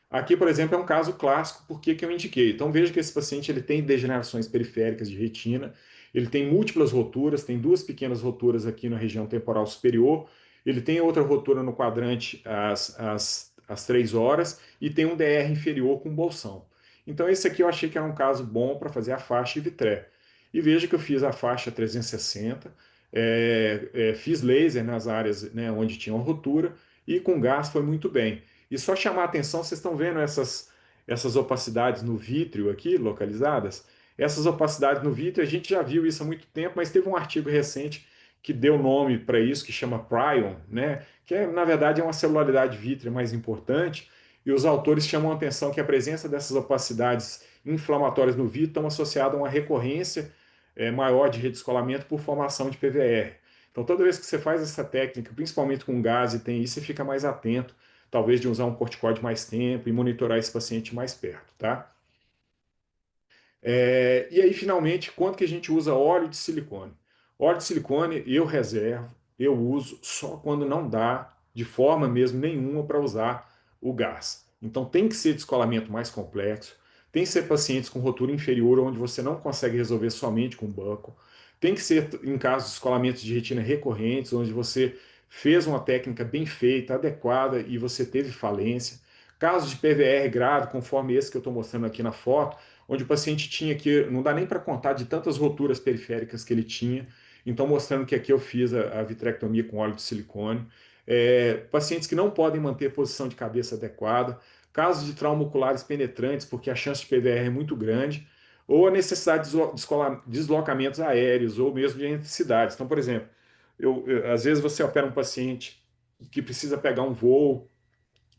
Aqui, por exemplo, é um caso clássico, por que eu indiquei? Então, veja que esse paciente ele tem degenerações periféricas de retina, ele tem múltiplas roturas, tem duas pequenas roturas aqui na região temporal superior, ele tem outra rotura no quadrante às 3 horas e tem um DR inferior com bolsão. Então, esse aqui eu achei que era um caso bom para fazer a faixa e vitré. E veja que eu fiz a faixa 360, fiz laser nas áreas, né, onde tinha uma rotura e com gás foi muito bem. E só chamar a atenção, vocês estão vendo essas opacidades no vítreo aqui, localizadas? Essas opacidades no vítreo, a gente já viu isso há muito tempo, mas teve um artigo recente que deu nome para isso, que chama prion, né? Que na verdade é uma celularidade vítrea mais importante, e os autores chamam a atenção que a presença dessas opacidades inflamatórias no vítreo estão associadas a uma recorrência maior de redescolamento por formação de PVR. Então, toda vez que você faz essa técnica, principalmente com gás e tem isso, você fica mais atento talvez de usar um corticoide mais tempo e monitorar esse paciente mais perto, tá? E aí, finalmente, quanto que a gente usa óleo de silicone? Óleo de silicone eu reservo, eu uso só quando não dá de forma mesmo nenhuma para usar o gás. Então tem que ser descolamento mais complexo, tem que ser pacientes com rotura inferior onde você não consegue resolver somente com buccal, tem que ser em casos de descolamentos de retina recorrentes, onde você fez uma técnica bem feita, adequada e você teve falência. Casos de PVR grave, conforme esse que eu estou mostrando aqui na foto, onde o paciente tinha que, não dá nem para contar de tantas roturas periféricas que ele tinha, então mostrando que aqui eu fiz a vitrectomia com óleo de silicone. Pacientes que não podem manter posição de cabeça adequada, casos de trauma oculares penetrantes, porque a chance de PVR é muito grande, ou a necessidade de deslocamentos aéreos, ou mesmo de entre cidades. Então, por exemplo, às vezes você opera um paciente que precisa pegar um voo,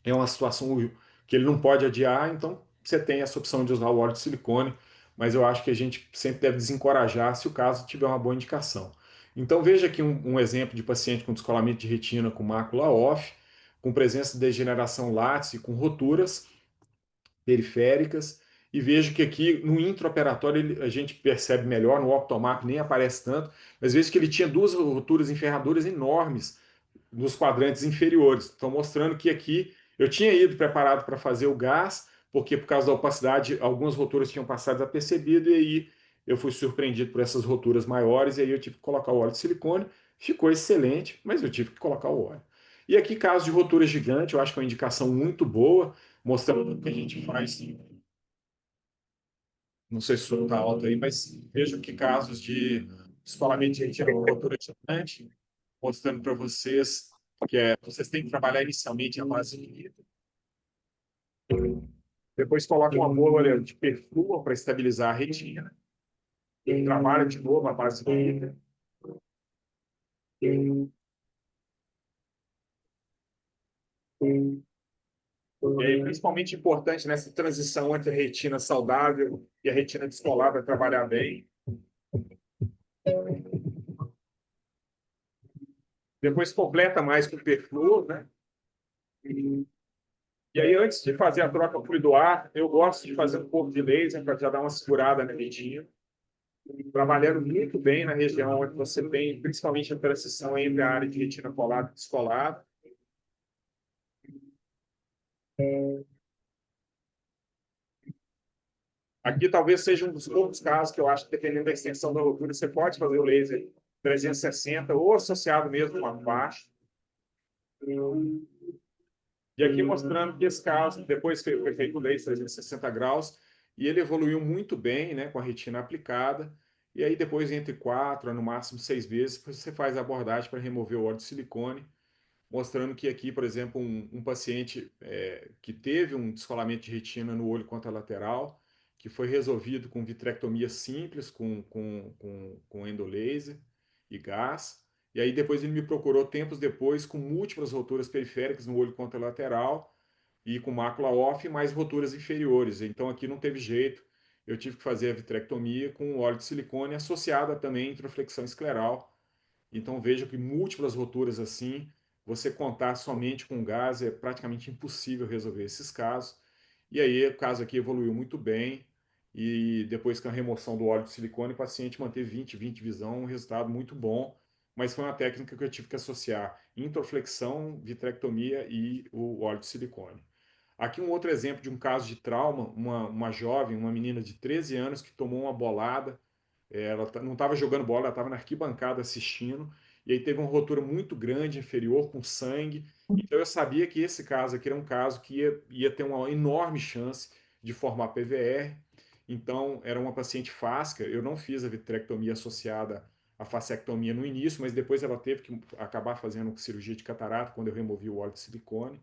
é uma situação que ele não pode adiar, então você tem essa opção de usar o óleo de silicone, mas eu acho que a gente sempre deve desencorajar se o caso tiver uma boa indicação. Então veja aqui um exemplo de paciente com descolamento de retina com mácula off, com presença de degeneração látice, com roturas periféricas, e vejo que aqui no intraoperatório a gente percebe melhor, no optomarco nem aparece tanto, mas vejo que ele tinha duas roturas enferraduras enormes nos quadrantes inferiores. Estão mostrando que aqui eu tinha ido preparado para fazer o gás, porque por causa da opacidade algumas roturas tinham passado desapercebido, e aí eu fui surpreendido por essas roturas maiores, e aí eu tive que colocar o óleo de silicone. Ficou excelente, mas eu tive que colocar o óleo. E aqui, caso de rotura gigante, eu acho que é uma indicação muito boa, mostrando o que a gente faz. Não sei se o som está alto aí, mas vejo que casos de descolamento de retina com rotura gigante, mostrando para vocês que vocês têm que trabalhar inicialmente a base de vidro. Depois coloca uma bolha de perfluor para estabilizar a retina. E trabalha de novo a base de vidro. E aí, principalmente importante nessa transição entre a retina saudável e a retina descolada trabalhar bem. Depois completa mais com perfluor, né? E aí, antes de fazer a troca fluido-ar, eu gosto de fazer um pouco de laser para já dar uma segurada na retina. trabalhando muito bem na região onde você tem principalmente a transição entre a área de retina colada e descolada. Aqui talvez seja um dos poucos casos que eu acho que, dependendo da extensão da rotura, você pode fazer o laser 360 ou associado mesmo com a faixa. E aqui mostrando que esse caso, depois foi feito o laser 360 graus, e ele evoluiu muito bem, né, com a retina aplicada. E aí depois, entre 4 no máximo 6 vezes, você faz a abordagem para remover o óleo de silicone, mostrando que aqui, por exemplo, um paciente que teve um descolamento de retina no olho contralateral, que foi resolvido com vitrectomia simples, com endolaser e gás. E aí depois ele me procurou tempos depois com múltiplas roturas periféricas no olho contralateral e com mácula off e mais roturas inferiores. Então aqui não teve jeito, eu tive que fazer a vitrectomia com óleo de silicone associada também à introflexão escleral. Então veja que múltiplas roturas assim, você contar somente com gás é praticamente impossível resolver esses casos. E aí o caso aqui evoluiu muito bem e depois com a remoção do óleo de silicone, o paciente manteve 20 visão, um resultado muito bom, mas foi uma técnica que eu tive que associar introflexão, vitrectomia e o óleo de silicone. Aqui um outro exemplo de um caso de trauma, uma jovem, uma menina de 13 anos que tomou uma bolada, ela não estava jogando bola, ela estava na arquibancada assistindo, e aí teve uma rotura muito grande, inferior, com sangue. Então eu sabia que esse caso aqui era um caso que ia ter uma enorme chance de formar PVR. Então era uma paciente fáscia, eu não fiz a vitrectomia associada à fasciectomia no início, mas depois ela teve que acabar fazendo cirurgia de catarata quando eu removi o óleo de silicone.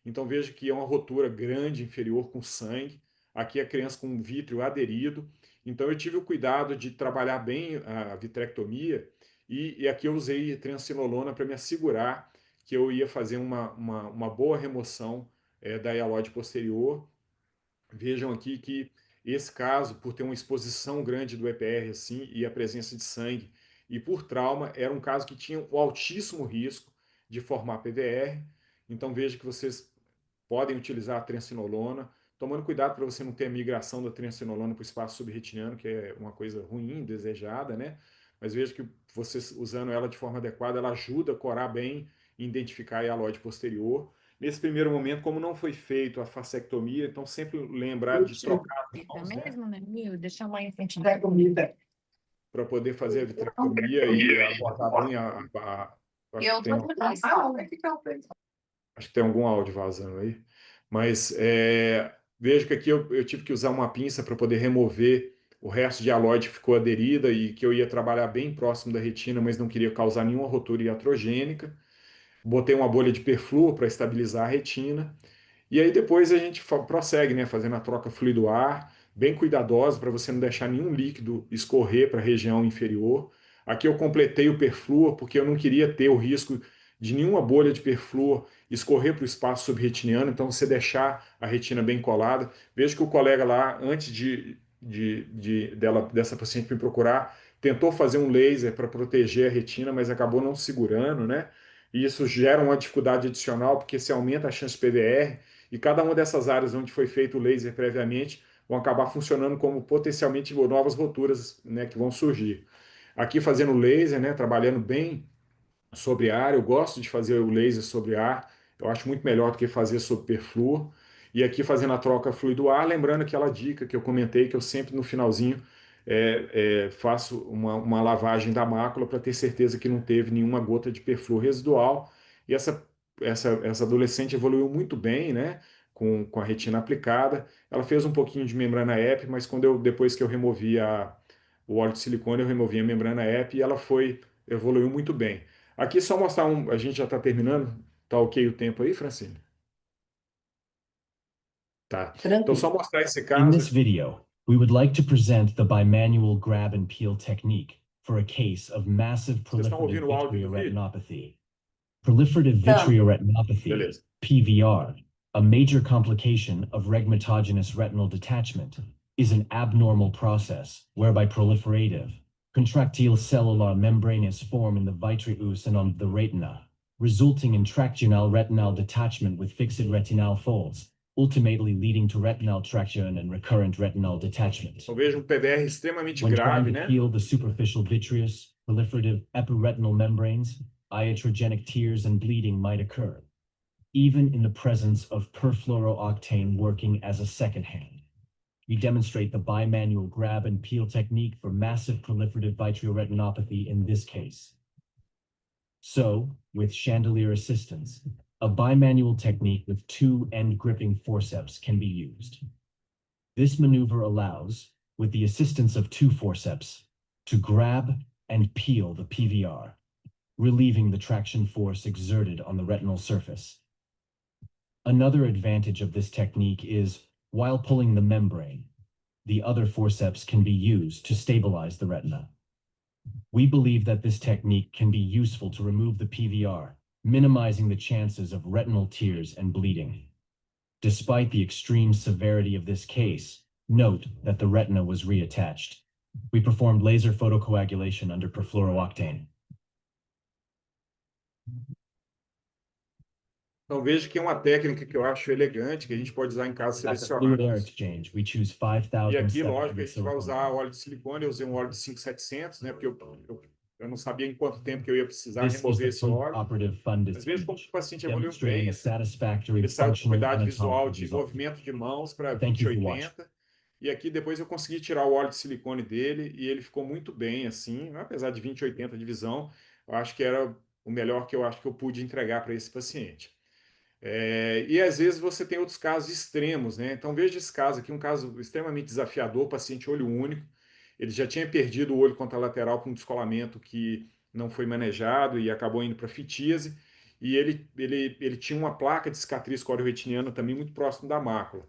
Então veja que é uma rotura grande, inferior, com sangue. Aqui a criança com vítreo aderido. Então eu tive o cuidado de trabalhar bem a vitrectomia e aqui eu usei triancinolona para me assegurar que eu ia fazer uma boa remoção da hialóide posterior. Vejam aqui que esse caso, por ter uma exposição grande do EPR assim, e a presença de sangue e por trauma, era um caso que tinha um altíssimo risco de formar PVR. Então veja que vocês podem utilizar a triancinolona, tomando cuidado para você não ter a migração da triancinolona para o espaço subretiniano, que é uma coisa ruim, desejada, né? Mas veja que vocês usando ela de forma adequada, ela ajuda a corar bem e identificar a hialóide posterior. Nesse primeiro momento, como não foi feito a fasciectomia, então sempre lembrar de trocar as mãos, né? Mesmo, né? Meu, deixa a mãe frente da comida. Para poder fazer a vitrectomia e abordar bem acho que Eu tem, tô com vai ficar acho que tem algum áudio vazando aí. Mas vejo que aqui eu tive que usar uma pinça para poder remover o resto de halóide que ficou aderida e que eu ia trabalhar bem próximo da retina, mas não queria causar nenhuma rotura iatrogênica. Botei uma bolha de perfluor para estabilizar a retina. E aí depois a gente prossegue, né, fazendo a troca fluido-ar, bem cuidadosa para você não deixar nenhum líquido escorrer para a região inferior. Aqui eu completei o perfluor porque eu não queria ter o risco de nenhuma bolha de perfluor escorrer para o espaço subretiniano, então você deixar a retina bem colada. Vejo que o colega lá, antes dessa paciente me procurar, tentou fazer um laser para proteger a retina, mas acabou não segurando, né? E isso gera uma dificuldade adicional, porque se aumenta a chance de PVR, e cada uma dessas áreas onde foi feito o laser previamente vão acabar funcionando como potencialmente novas roturas, né, que vão surgir. Aqui fazendo laser, né, trabalhando bem sobre ar, eu gosto de fazer o laser sobre ar, eu acho muito melhor do que fazer sobre perfluor. E aqui fazendo a troca fluido-ar, lembrando aquela dica que eu comentei, que eu sempre no finalzinho faço uma lavagem da mácula para ter certeza que não teve nenhuma gota de perfluor residual. E essa adolescente evoluiu muito bem, né? Com a retina aplicada. Ela fez um pouquinho de membrana EP, mas depois que eu removi o óleo de silicone, eu removi a membrana EP e ela evoluiu muito bem. Aqui só mostrar a gente já está terminando. Tá ok o tempo aí, Francine? Tá. Então só Tranquilo. mostrar esse In caso. this video, we would like to present the bimanual grab and peel technique for a case of massive Vocês estão proliferative ouvindo o áudio do vídeo? vitreoretinopathy. Proliferative Então, vitreoretinopathy, Beleza. PVR, a major complication of rhegmatogenous retinal detachment, is an abnormal process whereby proliferative, contractile cellular membranes form in the vitreous and on the retina, resulting in tractional retinal detachment with fixed retinal folds, ultimately leading to retinal traction and recurrent retinal detachment. Então veja um PVR extremamente When trying grave, to né? heal the superficial vitreous, proliferative epiretinal membranes, iatrogenic tears and bleeding might occur, even in the presence of perfluorooctane working as a second hand. We demonstrate the bimanual grab and peel technique for massive proliferative vitreoretinopathy in this case. So, with chandelier assistance, a bimanual technique with two end gripping forceps can be used. This maneuver allows, with the assistance of two forceps, to grab and peel the PVR, relieving the traction force exerted on the retinal surface. Another advantage of this technique is, while pulling the membrane, the other forceps can be used to stabilize the retina. We believe that this technique can be useful to remove the PVR, minimizing the chances of retinal tears and bleeding. Despite the extreme severity of this case, note that the retina was reattached. We performed laser photocoagulation under perfluorooctane. Então veja que é uma técnica que eu acho elegante, que a gente pode usar em casos At the fluid air selecionados. exchange, we choose E aqui, 5,700 lógico, a gente vai silicone usar óleo de silicone. Eu usei um óleo de 5700, né? Porque eu não sabia em quanto tempo que eu ia precisar This is remover the esse óleo. operative funded Mas veja como image, o paciente evoluiu demonstrating bem. a satisfactory Ele saiu com functional cuidado visual anatomical de result. movimento de mãos para Thank you for watching. 20/80. E aqui depois eu consegui tirar o óleo de silicone dele e ele ficou muito bem, assim, apesar de 20/80 de visão. Eu acho que era o melhor que eu acho que eu pude entregar para esse paciente. E às vezes você tem outros casos extremos, né? Então veja esse caso aqui, um caso extremamente desafiador, paciente olho único. Ele já tinha perdido o olho contralateral com um descolamento que não foi manejado e acabou indo para fitíase. E ele tinha uma placa de cicatriz coreo-retiniana também muito próximo da mácula.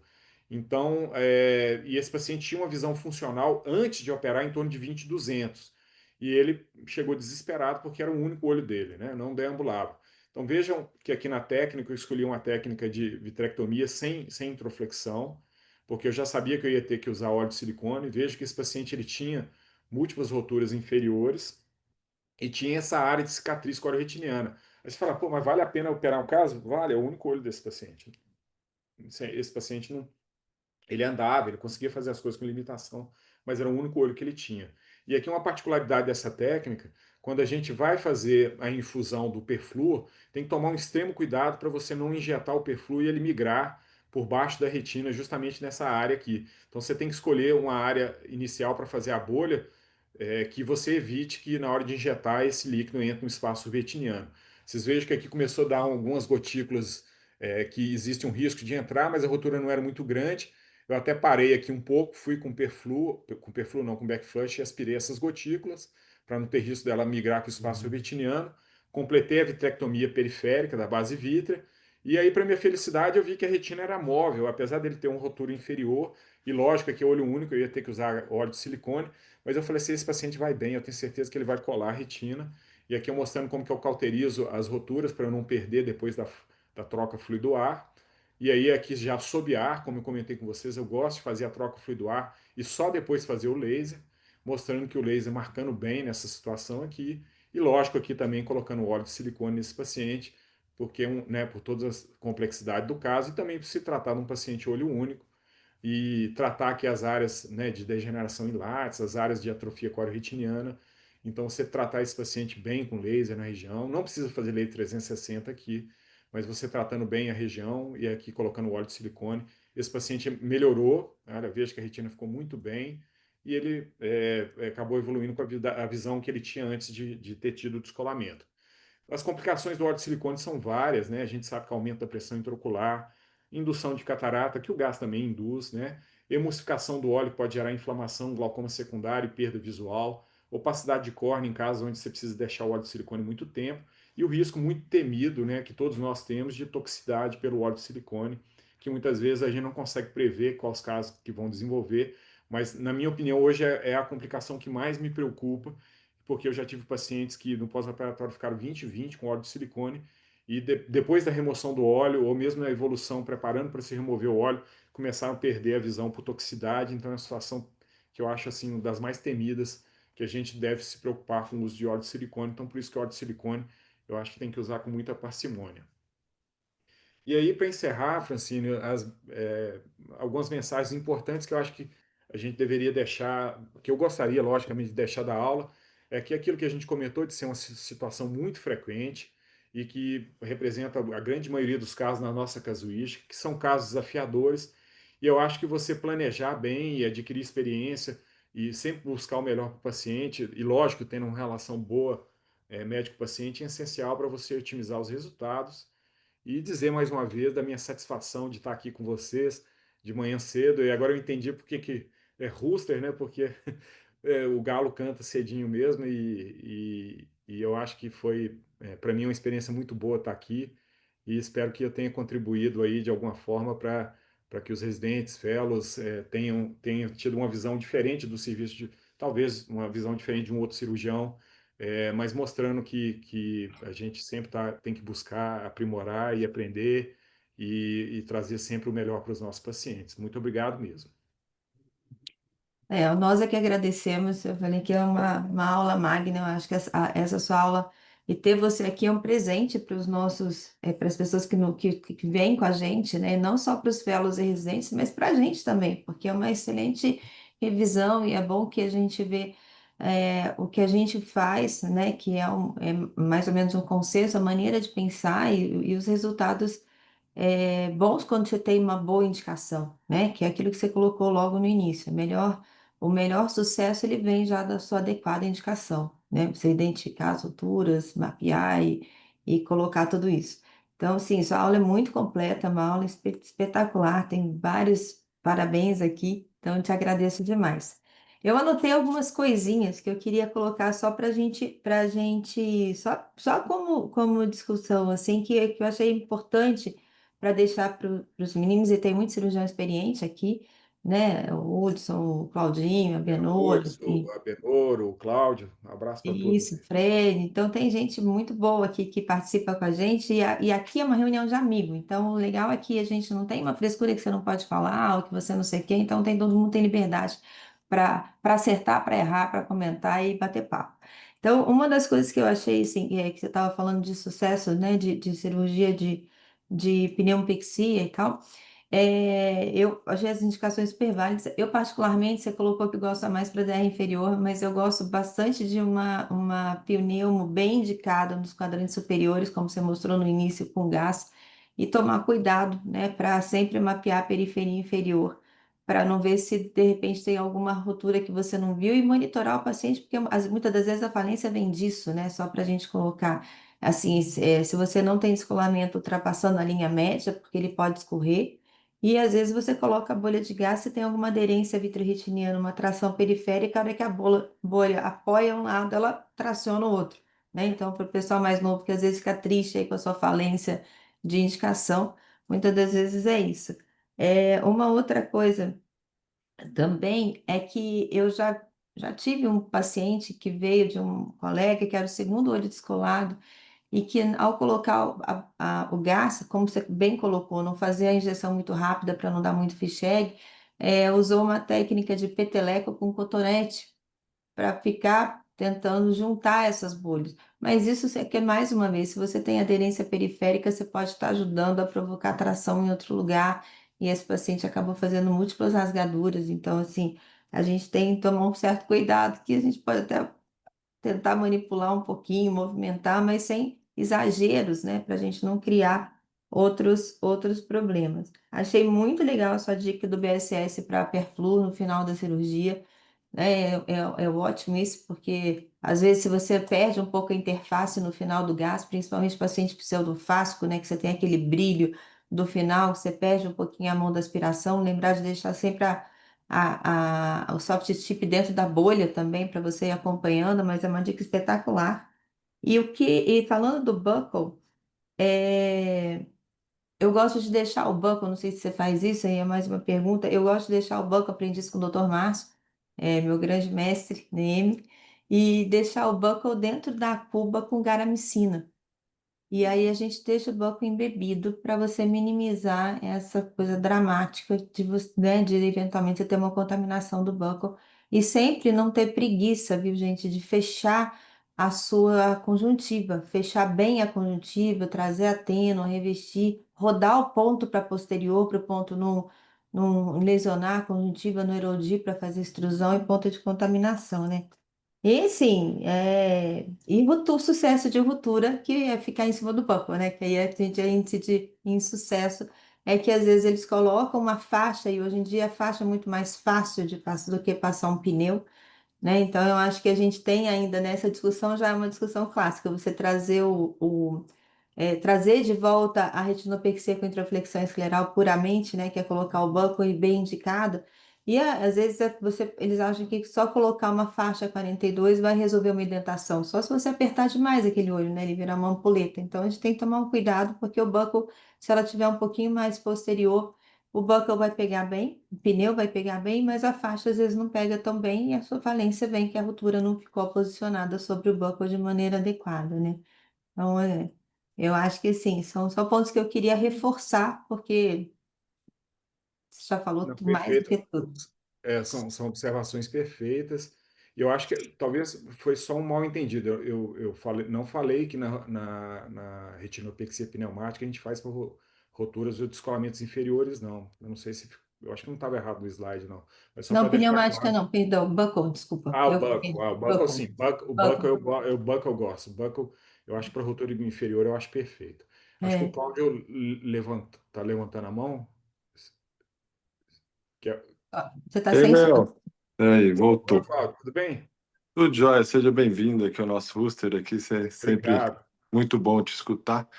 Então, e esse paciente tinha uma visão funcional antes de operar em torno de 20/200. E ele chegou desesperado porque era o único olho dele, né? Não deambulava. Então vejam que aqui na técnica eu escolhi uma técnica de vitrectomia sem introflexão, porque eu já sabia que eu ia ter que usar óleo de silicone. Vejo que esse paciente ele tinha múltiplas roturas inferiores e tinha essa área de cicatriz coreo-retiniana. Aí você fala, pô, mas vale a pena operar um caso? Vale, é o único olho desse paciente. Esse paciente não, ele andava, ele conseguia fazer as coisas com limitação, mas era o único olho que ele tinha. E aqui uma particularidade dessa técnica, quando a gente vai fazer a infusão do perfluor, tem que tomar um extremo cuidado para você não injetar o perfluor e ele migrar por baixo da retina, justamente nessa área aqui. Então você tem que escolher uma área inicial para fazer a bolha, que você evite que na hora de injetar esse líquido entre no espaço retiniano. Vocês vejam que aqui começou a dar algumas gotículas que existe um risco de entrar, mas a rotura não era muito grande. Eu até parei aqui um pouco, fui com perflu não, com backflush e aspirei essas gotículas para não ter risco dela migrar para o espaço retiniano. Completei a vitrectomia periférica da base vítrea e aí, para minha felicidade, eu vi que a retina era móvel, apesar dele ter um rotura inferior e lógico que é olho único, eu ia ter que usar óleo de silicone, mas eu falei assim, esse paciente vai bem, eu tenho certeza que ele vai colar a retina. E aqui eu mostrando como que eu cauterizo as roturas para eu não perder depois da troca fluido-ar. E aí aqui já sob ar, como eu comentei com vocês, eu gosto de fazer a troca fluido-ar e só depois fazer o laser, mostrando que o laser marcando bem nessa situação aqui. E lógico aqui também colocando óleo de silicone nesse paciente, porque né, por todas as complexidades do caso e também por se tratar de um paciente olho único e tratar aqui as áreas, né, de degeneração em látex, as áreas de atrofia coreo-retiniana. Então, você tratar esse paciente bem com laser na região, não precisa fazer laser 360 aqui, mas você tratando bem a região e aqui colocando óleo de silicone, esse paciente melhorou, olha, veja que a retina ficou muito bem e ele acabou evoluindo com a visão que ele tinha antes de ter tido o descolamento. As complicações do óleo de silicone são várias, né? A gente sabe que aumenta a pressão intraocular, indução de catarata, que o gás também induz, né? Emulsificação do óleo pode gerar inflamação, glaucoma secundário e perda visual, opacidade de córnea em casos onde você precisa deixar o óleo de silicone muito tempo, e o risco muito temido, né, que todos nós temos de toxicidade pelo óleo de silicone, que muitas vezes a gente não consegue prever quais casos que vão desenvolver, mas na minha opinião hoje é a complicação que mais me preocupa, porque eu já tive pacientes que no pós-operatório ficaram 20/20 com óleo de silicone, e depois da remoção do óleo, ou mesmo na evolução, preparando para se remover o óleo, começaram a perder a visão por toxicidade. Então é uma situação que eu acho assim das mais temidas, que a gente deve se preocupar com o uso de óleo de silicone. Então por isso que o óleo de silicone eu acho que tem que usar com muita parcimônia. E aí, para encerrar, Francine, algumas mensagens importantes que eu acho que a gente deveria deixar, que eu gostaria, logicamente, de deixar da aula, é que aquilo que a gente comentou de ser uma situação muito frequente e que representa a grande maioria dos casos na nossa casuística, que são casos desafiadores, e eu acho que você planejar bem e adquirir experiência e sempre buscar o melhor para o paciente, e lógico, tendo uma relação boa, médico-paciente, é essencial para você otimizar os resultados e dizer mais uma vez da minha satisfação de estar aqui com vocês de manhã cedo. E agora eu entendi por que que é rooster, né? Porque o galo canta cedinho mesmo e eu acho que foi, para mim, uma experiência muito boa estar aqui e espero que eu tenha contribuído aí de alguma forma para que os residentes, fellows, tenham tido uma visão diferente do serviço, talvez uma visão diferente de um outro cirurgião, mas mostrando que a gente sempre tem que buscar aprimorar e aprender e trazer sempre o melhor para os nossos pacientes. Muito obrigado mesmo. Nós é que agradecemos. Eu falei que é uma aula magna. Eu acho que essa sua aula e ter você aqui é um presente para os nossos, para as pessoas que vêm com a gente, né? Não só para os fellows e residentes, mas para a gente também, porque é uma excelente revisão e é bom que a gente vê o que a gente faz, né? Que é mais ou menos um consenso, a maneira de pensar e os resultados bons quando você tem uma boa indicação, né? Que é aquilo que você colocou logo no início. O melhor sucesso ele vem já da sua adequada indicação, né? Você identificar as alturas, mapear e colocar tudo isso. Então, sim, sua aula é muito completa, uma aula espetacular, tem vários parabéns aqui, então eu te agradeço demais. Eu anotei algumas coisinhas que eu queria colocar só só como discussão, assim, que eu achei importante para deixar para os meninos, e tem muito cirurgião experiente aqui, né? O Hudson, o Claudinho, a O Benoro, Hudson, o Abenoro, o Cláudio, um abraço para todos isso, eles. Fred. Então, tem gente muito boa aqui que participa com a gente, e aqui é uma reunião de amigo. Então, o legal é que a gente não tem uma frescura que você não pode falar, ou que você não sei o quê. Então, todo mundo tem liberdade para acertar, para errar, para comentar e bater papo. Então, uma das coisas que eu achei, assim, que você estava falando de sucesso, né, de cirurgia de pneumopecia e tal. Eu achei as indicações super válidas. Eu, particularmente, você colocou que gosta mais para DR inferior, mas eu gosto bastante de uma pneumo bem indicada nos quadrantes superiores, como você mostrou no início com gás, e tomar cuidado, né, para sempre mapear a periferia inferior, para não ver se de repente tem alguma ruptura que você não viu e monitorar o paciente, porque muitas das vezes a falência vem disso, né, só para a gente colocar. Assim, se você não tem descolamento ultrapassando a linha média, porque ele pode escorrer. E às vezes você coloca a bolha de gás se tem alguma aderência vitreoretiniana, uma tração periférica, a hora que a bolha apoia um lado, ela traciona o outro, né? Então, para o pessoal mais novo que às vezes fica triste aí com a sua falência de indicação, muitas das vezes é isso. Uma outra coisa também é que já tive um paciente que veio de um colega que era o segundo olho descolado e que ao colocar o gás, como você bem colocou, não fazer a injeção muito rápida para não dar muito ficheg, usou uma técnica de peteleco com cotonete para ficar tentando juntar essas bolhas. Mas isso é que, mais uma vez, se você tem aderência periférica, você pode estar ajudando a provocar tração em outro lugar, e esse paciente acabou fazendo múltiplas rasgaduras. Então, assim, a gente tem que tomar um certo cuidado, que a gente pode até tentar manipular um pouquinho, movimentar, mas sem exageros, né? Para a gente não criar outros problemas. Achei muito legal a sua dica do BSS para Perflu no final da cirurgia. É ótimo isso, porque às vezes se você perde um pouco a interface no final do gás, principalmente paciente pseudofásico, né? Que você tem aquele brilho do final, você perde um pouquinho a mão da aspiração, lembrar de deixar sempre o soft tip dentro da bolha também para você ir acompanhando, mas é uma dica espetacular. E falando do buckle, é, eu gosto de deixar o buckle, não sei se você faz isso, aí é mais uma pergunta. Eu gosto de deixar o buckle, aprendi isso com o Dr. Márcio, meu grande mestre, NM, e deixar o buckle dentro da cuba com garamicina. E aí a gente deixa o banco embebido para você minimizar essa coisa dramática de você, né, de eventualmente você ter uma contaminação do banco. E sempre não ter preguiça, viu, gente, de fechar a sua conjuntiva, fechar bem a conjuntiva, trazer a tênua, revestir, rodar o ponto para posterior, para o ponto não lesionar a conjuntiva no erodir para fazer extrusão e ponto de contaminação, né? E sim, o sucesso de ruptura, que é ficar em cima do buckle, né? Que aí a gente é índice de insucesso, é que às vezes eles colocam uma faixa, e hoje em dia a faixa é muito mais fácil de passar do que passar um pneu, né? Então, eu acho que a gente tem ainda nessa discussão, já é uma discussão clássica, você trazer trazer de volta a retinopexia com intraflexão escleral puramente, né, que é colocar o buckle bem indicado, e às vezes eles acham que só colocar uma faixa 42 vai resolver uma indentação, só se você apertar demais aquele olho, né, ele virar uma ampuleta. Então, a gente tem que tomar um cuidado, porque o buckle, se ela tiver um pouquinho mais posterior, o buckle vai pegar bem, o pneu vai pegar bem, mas a faixa às vezes não pega tão bem e a sua falência vem que a rotura não ficou posicionada sobre o buckle de maneira adequada, né? Então, eu acho que sim, são só pontos que eu queria reforçar, porque você já falou Não, mais do perfeito. que tudo. São observações perfeitas. E eu acho que talvez foi só um mal-entendido. Eu não falei que na retinopexia pneumática a gente faz por roturas ou descolamentos inferiores, não. Eu não sei se. Eu acho que não estava errado no slide, não. Mas só Não, para deixar pneumática claro. não, perdão, buckle, desculpa. Ah, o Eu buckle. falei Ah, o buckle buckle, sim. O buckle buckle. o buckle eu gosto. O buckle, eu acho para rotura inferior, eu acho perfeito. Acho que o É. Cláudio tá levantando a mão. Que é- Ó, você está Ei, sem som. Léo. E aí, Oi, voltou. Cláudio, tudo bem? Tudo jóia, seja bem-vindo aqui ao nosso roster aqui, sempre Obrigado. muito bom te escutar.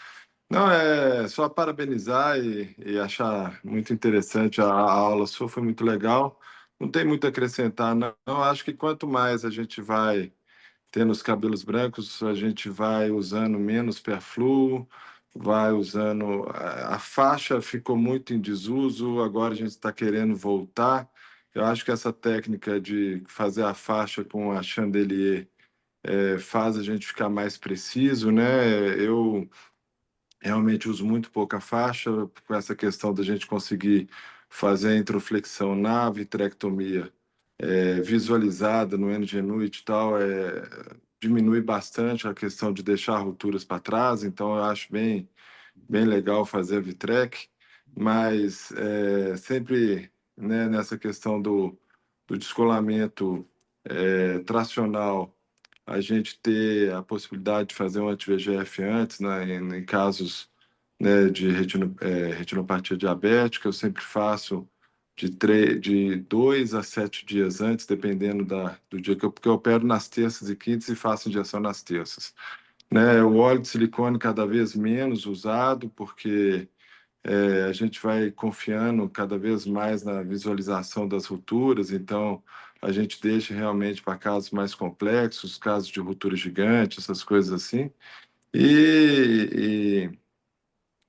Não, é só parabenizar e achar muito interessante a aula sua, foi muito legal. Não tem muito a acrescentar, não. Eu acho que quanto mais a gente vai tendo os cabelos brancos, a gente vai usando menos perflu, vai usando. A faixa ficou muito em desuso, agora a gente está querendo voltar. Eu acho que essa técnica de fazer a faixa com a chandelier faz a gente ficar mais preciso, né? Eu realmente uso muito pouca faixa, com essa questão da gente conseguir fazer a introflexão na vitrectomia visualizada no NGNUIT e tal, diminui bastante a questão de deixar rupturas para trás, então eu acho bem legal fazer a Vitrec, mas sempre, né, nessa questão do descolamento tracional, a gente ter a possibilidade de fazer um anti-VEGF antes, né, em casos, né, de retinopatia diabética, eu sempre faço de 2 a 7 dias antes, dependendo do dia porque eu opero nas terças e quintas e faço injeção nas terças, né? O óleo de silicone cada vez menos usado, porque a gente vai confiando cada vez mais na visualização das rupturas, então a gente deixa realmente para casos mais complexos, casos de ruptura gigante, essas coisas assim. E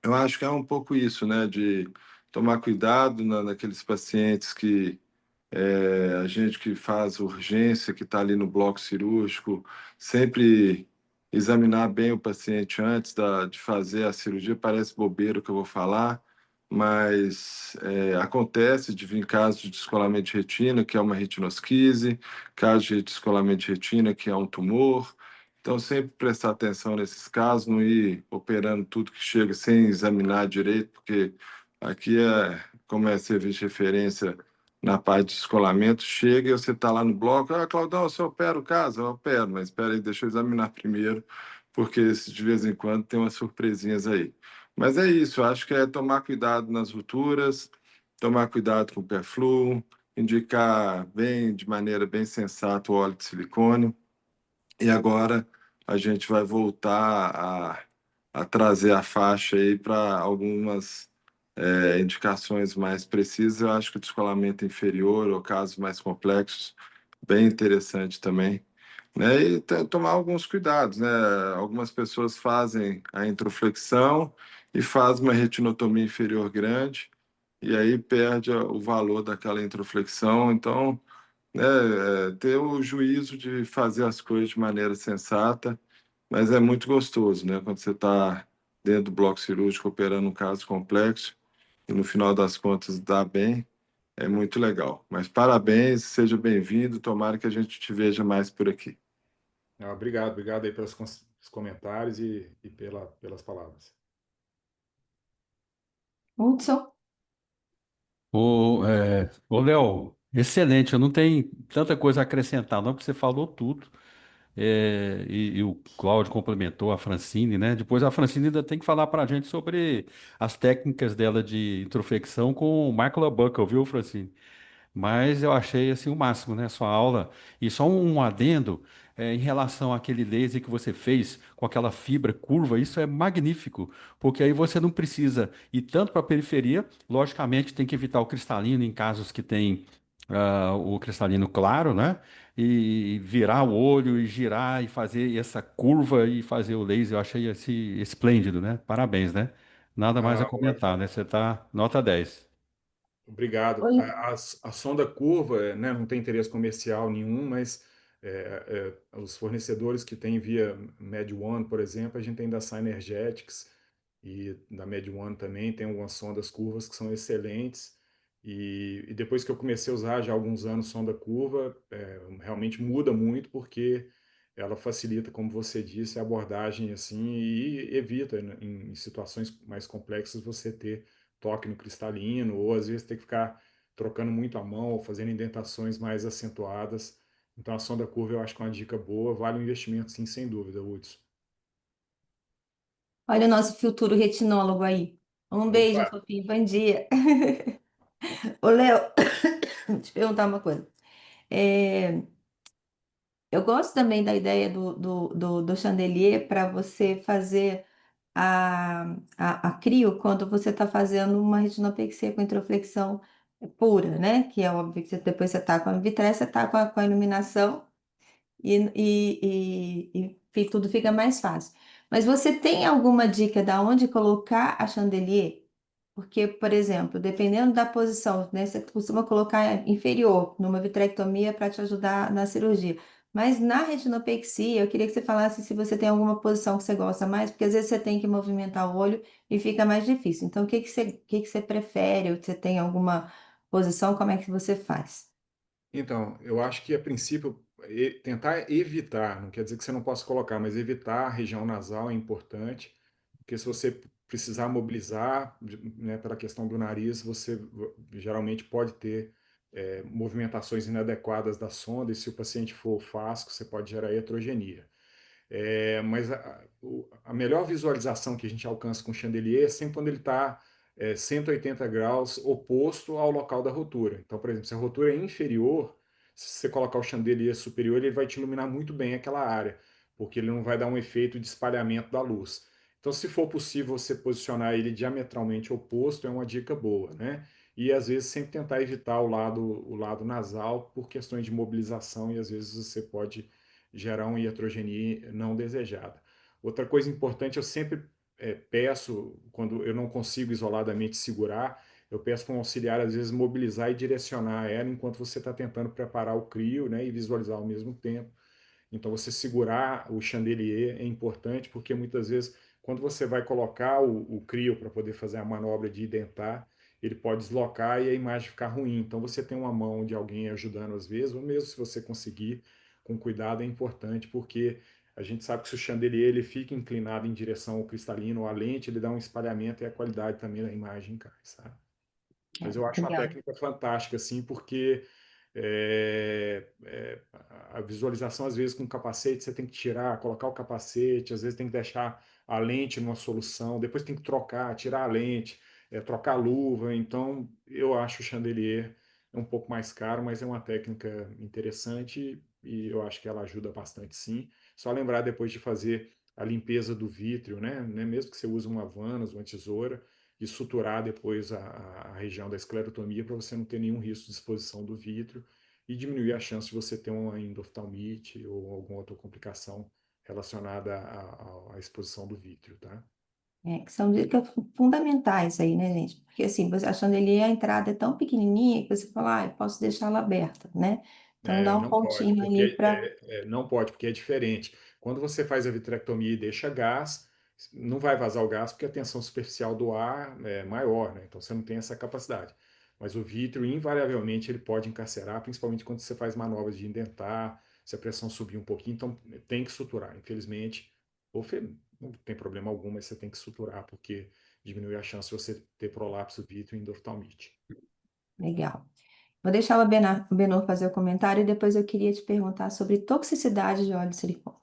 eu acho que é um pouco isso, né? De tomar cuidado naqueles pacientes que a gente que faz urgência, que está ali no bloco cirúrgico, sempre examinar bem o paciente antes de fazer a cirurgia. Parece bobeira o que eu vou falar, mas acontece de vir casos de descolamento de retina, que é uma retinosquise, caso de descolamento de retina, que é um tumor. Então, sempre prestar atenção nesses casos, não ir operando tudo que chega sem examinar direito, porque aqui como é serviço de referência na parte de descolamento, chega e você está lá no bloco, Claudão, você opera o caso? Eu opero, mas espera aí, deixa eu examinar primeiro, porque de vez em quando tem umas surpresinhas aí. Mas é isso, eu acho que é tomar cuidado nas rupturas, tomar cuidado com o perflu, indicar de maneira bem sensata o óleo de silicone, e agora a gente vai voltar a trazer a faixa aí para algumas indicações mais precisas. Eu acho que o descolamento inferior ou casos mais complexos, bem interessante também. Né? E tomar alguns cuidados, né? Algumas pessoas fazem a introflexão e fazem uma retinotomia inferior grande, e aí perde o valor daquela introflexão. Então, né, ter o juízo de fazer as coisas de maneira sensata, mas é muito gostoso, né? Quando você está dentro do bloco cirúrgico operando um caso complexo e no final das contas dá bem, é muito legal. Mas parabéns, seja bem-vindo, tomara que a gente te veja mais por aqui. Obrigado aí pelos comentários e pelas palavras. Hudson? Ô, Léo, excelente. Eu não tenho tanta coisa a acrescentar, não, porque você falou tudo. E o Cláudio complementou a Francine, né? Depois a Francine ainda tem que falar para a gente sobre as técnicas dela de introflexão com o Michael Buckle, viu, Francine? Mas eu achei assim o máximo, né? Sua aula. E só um adendo em relação àquele laser que você fez com aquela fibra curva, isso é magnífico, porque aí você não precisa ir tanto para a periferia, logicamente tem que evitar o cristalino em casos que tem o cristalino claro, né? E virar o olho e girar e fazer essa curva e fazer o laser, eu achei esse esplêndido, né? Parabéns, né? Nada mais a Ah, comentar, né? Você tá nota 10. obrigado. Oi. A sonda curva, né, não tem interesse comercial nenhum, mas os fornecedores que têm via Med One, por exemplo, a gente tem da Synergetics e da Med One também, tem algumas sondas curvas que são excelentes. E depois que eu comecei a usar já há alguns anos sonda curva, realmente muda muito porque ela facilita, como você disse, a abordagem assim e evita, né, em situações mais complexas, você ter toque no cristalino, ou às vezes ter que ficar trocando muito a mão, ou fazendo indentações mais acentuadas. Então a sonda curva eu acho que é uma dica boa, vale o investimento sim, sem dúvida, Hudson. Olha o nosso futuro retinólogo aí. Um beijo, Opa! fofinho. Bom dia. Ô, Léo, deixa eu te perguntar uma coisa. É, eu gosto também da ideia do chandelier para você fazer a crio quando você está fazendo uma retinopexia com introflexão pura, né? Que é óbvio que depois você está com a vitreia, você está com a iluminação e tudo fica mais fácil. Mas você tem alguma dica da onde colocar a chandelier? Porque, por exemplo, dependendo da posição, né, você costuma colocar inferior numa vitrectomia para te ajudar na cirurgia. Mas na retinopexia, eu queria que você falasse se você tem alguma posição que você gosta mais, porque às vezes você tem que movimentar o olho e fica mais difícil. Então, o que que você prefere? Ou você tem alguma posição? Como é que você faz? Então, eu acho que a princípio tentar evitar, não quer dizer que você não possa colocar, mas evitar a região nasal é importante, porque se você precisar mobilizar, né, pela questão do nariz, você geralmente pode ter movimentações inadequadas da sonda, e se o paciente for fásco, você pode gerar heterogenia. Mas a melhor visualização que a gente alcança com o chandelier é sempre quando ele está 180 graus oposto ao local da rotura. Então, por exemplo, se a rotura é inferior, se você colocar o chandelier superior, ele vai te iluminar muito bem aquela área, porque ele não vai dar um efeito de espalhamento da luz. Então, se for possível você posicionar ele diametralmente oposto, é uma dica boa, né? E às vezes sempre tentar evitar o lado nasal por questões de mobilização e às vezes você pode gerar uma iatrogenia não desejada. Outra coisa importante, eu sempre peço, quando eu não consigo isoladamente segurar, eu peço para um auxiliar, às vezes, mobilizar e direcionar ela enquanto você está tentando preparar o crio, né, e visualizar ao mesmo tempo. Então, você segurar o chandelier é importante, porque muitas vezes, quando você vai colocar o crio para poder fazer a manobra de identar, ele pode deslocar e a imagem ficar ruim. Então, você tem uma mão de alguém ajudando às vezes, ou mesmo se você conseguir, com cuidado, é importante, porque a gente sabe que se o chandelier ele fica inclinado em direção ao cristalino, a lente ele dá um espalhamento e a qualidade também da imagem cai, sabe? Mas eu acho uma Legal. técnica fantástica, assim, porque a visualização, às vezes, com capacete, você tem que tirar, colocar o capacete, às vezes tem que deixar a lente numa solução, depois tem que trocar, tirar a lente, trocar a luva. Então, eu acho o chandelier um pouco mais caro, mas é uma técnica interessante e eu acho que ela ajuda bastante, sim. Só lembrar depois de fazer a limpeza do vítreo, né? Mesmo que você use uma Vanas, uma tesoura, e suturar depois a região da esclerotomia para você não ter nenhum risco de exposição do vítreo e diminuir a chance de você ter uma endoftalmite ou alguma outra complicação relacionada à exposição do vítreo, tá? Que são dicas fundamentais aí, né, gente? Porque assim, você achando ele a entrada é tão pequenininha que você fala, ah, eu posso deixá-la aberta, né? Então dá um Não pode, pontinho ali porque para. não pode, porque é diferente. Quando você faz a vitrectomia e deixa gás, não vai vazar o gás porque a tensão superficial do ar é maior, né? Então você não tem essa capacidade. Mas o vítreo, invariavelmente, ele pode encarcerar, principalmente quando você faz manobras de indentar, se a pressão subir um pouquinho, então tem que suturar. Infelizmente, não tem problema algum, mas você tem que suturar, porque diminui a chance de você ter prolapso vítreo e endoftalmite. Legal. Vou deixar o Benor fazer o comentário e depois eu queria te perguntar sobre toxicidade de óleo de silicone.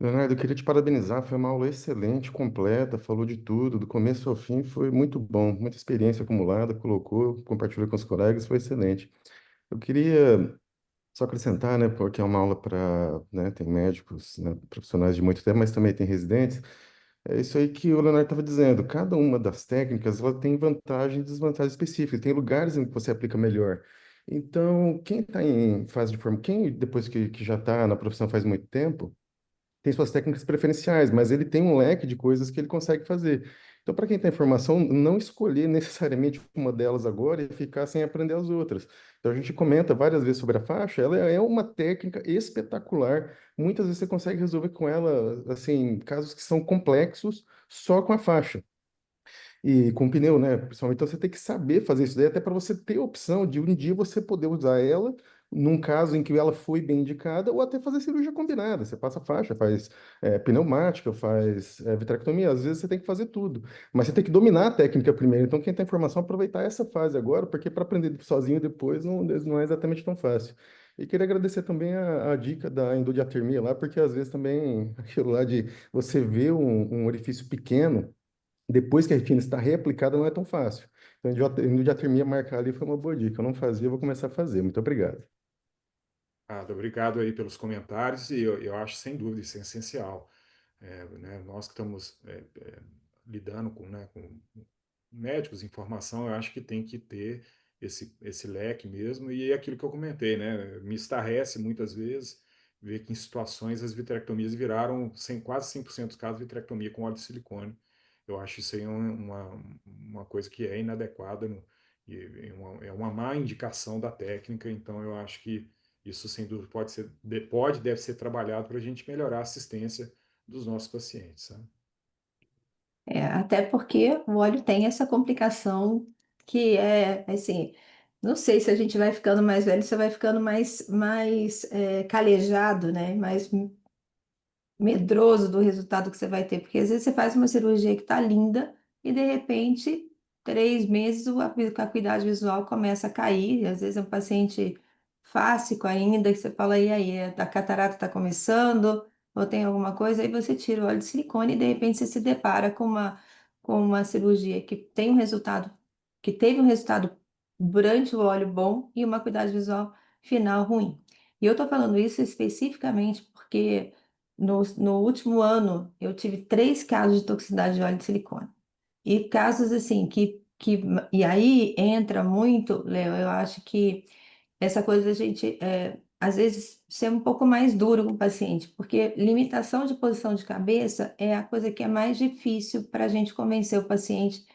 Leonardo, eu queria te parabenizar, foi uma aula excelente, completa, falou de tudo, do começo ao fim, foi muito bom, muita experiência acumulada, colocou, compartilhou com os colegas, foi excelente. Eu queria só acrescentar, né, porque é uma aula para, né, tem médicos, né, profissionais de muito tempo, mas também tem residentes. É isso aí que o Leonardo estava dizendo. Cada uma das técnicas, ela tem vantagens e desvantagens específicas. Tem lugares em que você aplica melhor. Então, quem está em fase de formação, quem depois que já está na profissão faz muito tempo, tem suas técnicas preferenciais, mas ele tem um leque de coisas que ele consegue fazer. Então, para quem está em formação, não escolher necessariamente uma delas agora e ficar sem aprender as outras. Então, a gente comenta várias vezes sobre a faixa, ela é uma técnica espetacular. Muitas vezes você consegue resolver com ela, assim, casos que são complexos só com a faixa. E com pneu, né? Principalmente, então você tem que saber fazer isso daí, até para você ter a opção de um dia você poder usar ela, num caso em que ela foi bem indicada, ou até fazer cirurgia combinada. Você passa faixa, faz pneumática, faz vitrectomia, às vezes você tem que fazer tudo. Mas você tem que dominar a técnica primeiro. Então, quem tem informação, aproveitar essa fase agora, porque para aprender sozinho depois não é exatamente tão fácil. E queria agradecer também a dica da endodiatermia lá, porque às vezes também aquilo lá de você ver um orifício pequeno depois que a retina está reaplicada, não é tão fácil. Então, endodiatrimia marcar ali foi uma boa dica. Eu não fazia, eu vou começar a fazer. Muito obrigado. Obrigado aí pelos comentários e eu acho sem dúvida isso é essencial. Né, nós que estamos lidando com médicos em formação, eu acho que tem que ter esse leque mesmo, e é aquilo que eu comentei, né? Me estarrece muitas vezes ver que em situações as vitrectomias viraram quase 100% dos casos vitrectomia com óleo de silicone. Eu acho isso aí uma coisa que é inadequada e é uma má indicação da técnica, então eu acho que isso sem dúvida deve ser trabalhado para a gente melhorar a assistência dos nossos pacientes, sabe? Até porque o óleo tem essa complicação que é, assim, não sei se a gente vai ficando mais velho, você vai ficando mais calejado, né? Mais medroso do resultado que você vai ter, porque às vezes você faz uma cirurgia que está linda e de repente, 3 meses, a acuidade visual começa a cair, e às vezes é um paciente fásico ainda, que você fala, e aí, a catarata está começando, ou tem alguma coisa, aí você tira o óleo de silicone e de repente você se depara com uma cirurgia que teve um resultado durante o óleo bom e uma acuidade visual final ruim. E eu estou falando isso especificamente porque no último ano, eu tive 3 casos de toxicidade de óleo de silicone. E casos assim, e aí entra muito, Léo, eu acho que essa coisa da gente, às vezes, ser um pouco mais duro com o paciente, porque limitação de posição de cabeça é a coisa que é mais difícil para a gente convencer o paciente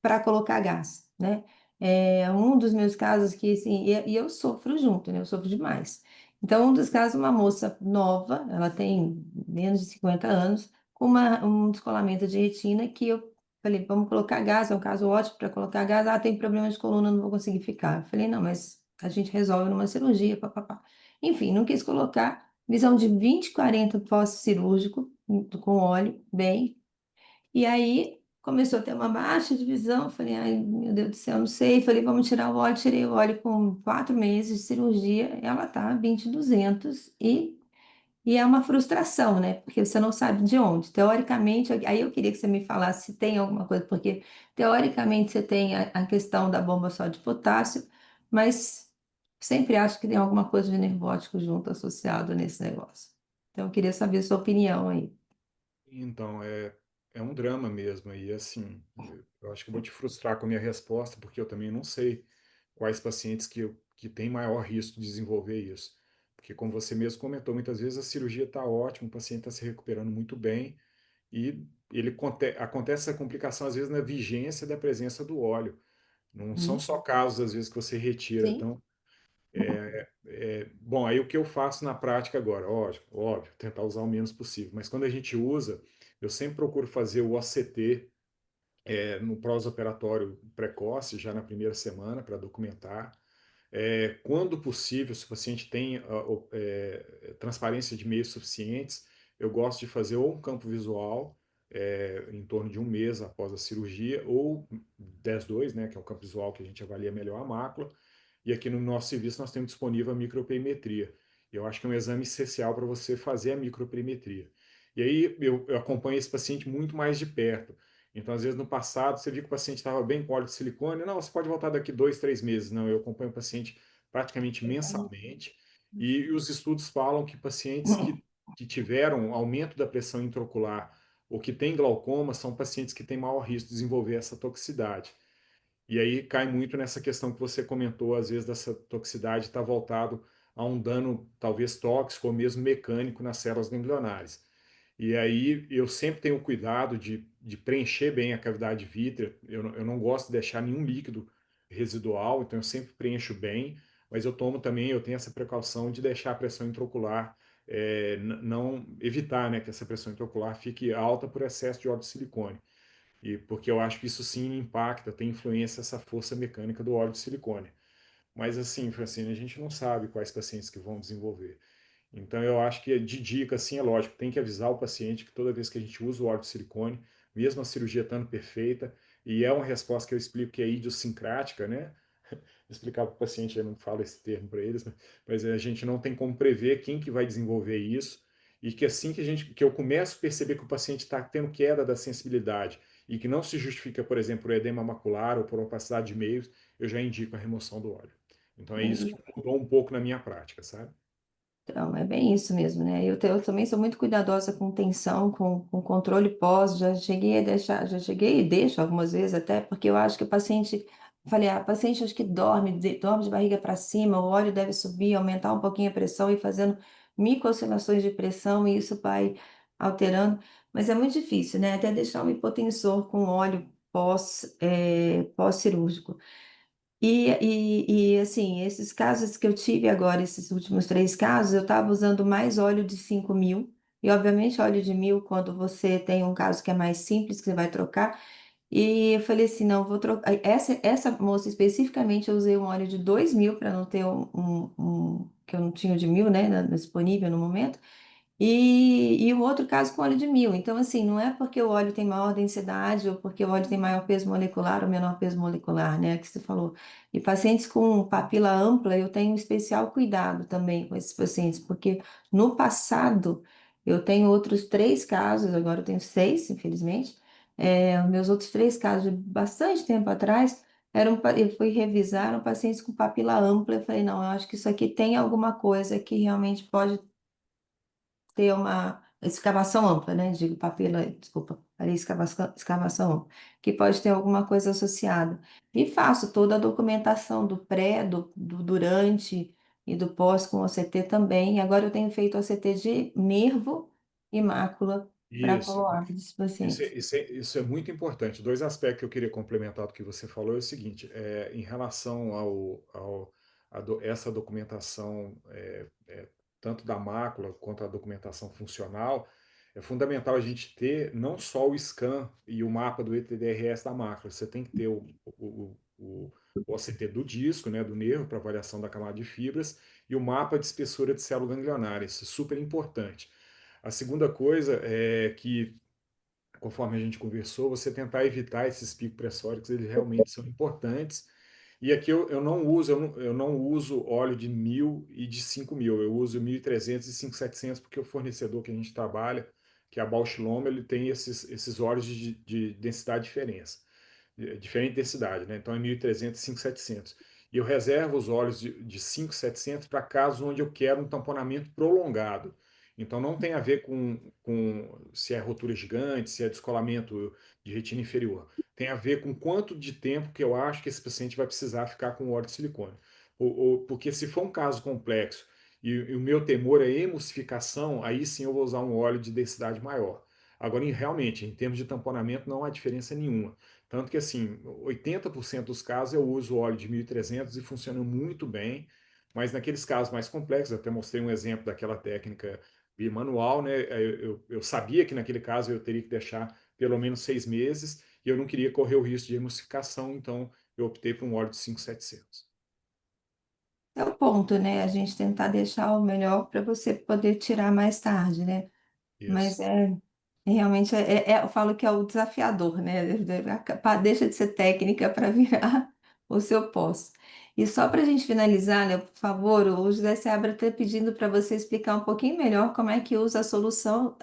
para colocar gás, né? É um dos meus casos que, assim, e eu sofro junto, né? Eu sofro demais. Então, um dos casos, uma moça nova, ela tem menos de 50 anos, com um descolamento de retina que eu falei, vamos colocar gás, é um caso ótimo para colocar gás. Ah, tem problema de coluna, não vou conseguir ficar. Eu falei, não, mas a gente resolve numa cirurgia, papapá. Enfim, não quis colocar. Visão de 20/40 pós-cirúrgico, com óleo, bem. E aí começou a ter uma baixa de visão. Eu falei, ai, meu Deus do céu, não sei. Falei, vamos tirar o óleo. Tirei o óleo com 4 meses de cirurgia. Ela tá 20/200 e é uma frustração, né? Porque você não sabe de onde. Teoricamente, aí eu queria que você me falasse se tem alguma coisa, porque teoricamente você tem a questão da bomba só de potássio, mas sempre acho que tem alguma coisa de nervótico junto associado nesse negócio. Então eu queria saber a sua opinião aí. Então, é um drama mesmo. E assim, eu acho que eu vou te frustrar com a minha resposta, porque eu também não sei quais pacientes que têm maior risco de desenvolver isso. Porque, como você mesmo comentou, muitas vezes a cirurgia está ótima, o paciente está se recuperando muito bem, e acontece essa complicação, às vezes, na vigência da presença do óleo. Não são Hum. só casos, às vezes, que você retira. Sim. Então, bom, aí o que eu faço na prática agora? Óbvio, tentar usar o menos possível. Mas quando a gente usa, eu sempre procuro fazer o OCT no pós-operatório precoce, já na primeira semana, para documentar. Quando possível, se o paciente tem transparência de meios suficientes, eu gosto de fazer ou um campo visual, em torno de um mês após a cirurgia, ou 10-2, né, que é o campo visual que a gente avalia melhor a mácula. E aqui no nosso serviço nós temos disponível a microperimetria. Eu acho que é um exame essencial para você fazer a microperimetria. E aí eu acompanho esse paciente muito mais de perto. Então, às vezes, no passado, você viu que o paciente estava bem com óleo de silicone. Não, você pode voltar daqui 2, 3 meses. Não, eu acompanho o paciente praticamente mensalmente. E os estudos falam que pacientes que tiveram aumento da pressão intraocular ou que têm glaucoma são pacientes que têm maior risco de desenvolver essa toxicidade. E aí cai muito nessa questão que você comentou, às vezes, dessa toxicidade estar voltado a um dano talvez tóxico ou mesmo mecânico nas células ganglionares. E aí eu sempre tenho cuidado de preencher bem a cavidade vítrea. Eu não gosto de deixar nenhum líquido residual, então eu sempre preencho bem, mas eu tomo também, eu tenho essa precaução de deixar a pressão intraocular, não evitar, né, que essa pressão intraocular fique alta por excesso de óleo de silicone. E porque eu acho que isso sim impacta, tem influência essa força mecânica do óleo de silicone. Mas assim, Francine, a gente não sabe quais pacientes que vão desenvolver. Então eu acho que de dica, assim, é lógico, tem que avisar o paciente que toda vez que a gente usa o óleo de silicone, mesmo a cirurgia estando perfeita, e é uma resposta que eu explico que é idiosincrática, né? Explicar para o paciente, eu não falo esse termo para eles, mas a gente não tem como prever quem que vai desenvolver isso, e que assim que eu começo a perceber que o paciente está tendo queda da sensibilidade e que não se justifica, por exemplo, por edema macular ou por opacidade de meios, eu já indico a remoção do óleo. Então é isso que mudou um pouco na minha prática, sabe? Então, é bem isso mesmo, né? Eu também sou muito cuidadosa com tensão, com controle pós, já cheguei e deixo algumas vezes até, porque eu acho que o paciente, falei, a paciente acho que dorme de barriga para cima, o óleo deve subir, aumentar um pouquinho a pressão e fazendo micro oscilações de pressão, e isso vai alterando, mas é muito difícil, né? Até deixar um hipotensor com óleo pós-cirúrgico. Assim, esses casos que eu tive agora, esses últimos 3 casos, eu estava usando mais óleo de 5.000. E, obviamente, óleo de 1.000, quando você tem um caso que é mais simples, que você vai trocar. E eu falei assim, não, vou trocar. Essa moça especificamente, eu usei um óleo de 2.000 para não ter que eu não tinha o de 1.000, né, disponível no momento. E o outro caso com óleo de 1.000. Então, assim, não é porque o óleo tem maior densidade ou porque o óleo tem maior peso molecular ou menor peso molecular, né? Que você falou. E pacientes com papila ampla, eu tenho um especial cuidado também com esses pacientes, porque no passado eu tenho outros 3 casos, agora eu tenho 6, infelizmente. Os meus outros 3 casos, de bastante tempo atrás, eu fui revisar, eram pacientes com papila ampla. Eu falei, não, eu acho que isso aqui tem alguma coisa que realmente pode ter uma escavação ampla, né? Digo papila, desculpa, falei escavação ampla, que pode ter alguma coisa associada. E faço toda a documentação do pré, do durante e do pós com OCT também. E agora eu tenho feito OCT de nervo e mácula para Isso. follow-up desses pacientes. Isso é muito importante. Dois aspectos que eu queria complementar do que você falou é o seguinte: em relação essa documentação, tanto da mácula quanto a documentação funcional, é fundamental a gente ter não só o scan e o mapa do ETDRS da mácula, você tem que ter o OCT do disco, né, do nervo, para avaliação da camada de fibras, e o mapa de espessura de célula ganglionária. Isso é super importante. A segunda coisa é que, conforme a gente conversou, você tentar evitar esses picos pressóricos, eles realmente são importantes. E aqui eu não uso óleo de 1.000 e de 5.000, eu uso 1.300 e 5.700 porque o fornecedor que a gente trabalha, que é a Bausch Lomb, ele tem esses óleos de densidade diferente densidade, né? Então é 1.300 e 5.700. E eu reservo os óleos de 5.700 para casos onde eu quero um tamponamento prolongado. Então não tem a ver com se é rotura gigante, se é descolamento de retina inferior. Tem a ver com quanto de tempo que eu acho que esse paciente vai precisar ficar com óleo de silicone. Porque se for um caso complexo e o meu temor é emulsificação, aí sim eu vou usar um óleo de densidade maior. Agora, realmente, em termos de tamponamento, não há diferença nenhuma. Tanto que, assim, 80% dos casos eu uso óleo de 1.300 e funciona muito bem, mas naqueles casos mais complexos, eu até mostrei um exemplo daquela técnica bimanual, né? Eu sabia que naquele caso eu teria que deixar pelo menos 6 meses e eu não queria correr o risco de emulsificação, então eu optei por um óleo de 5.700. É o ponto, né? A gente tentar deixar o melhor para você poder tirar mais tarde, né? Mas Isso. Realmente, eu falo que é o desafiador, né? Deixa de ser técnica para virar o seu posse. E só para a gente finalizar, né, por favor, o José Seabra está pedindo para você explicar um pouquinho melhor como é que usa a solução,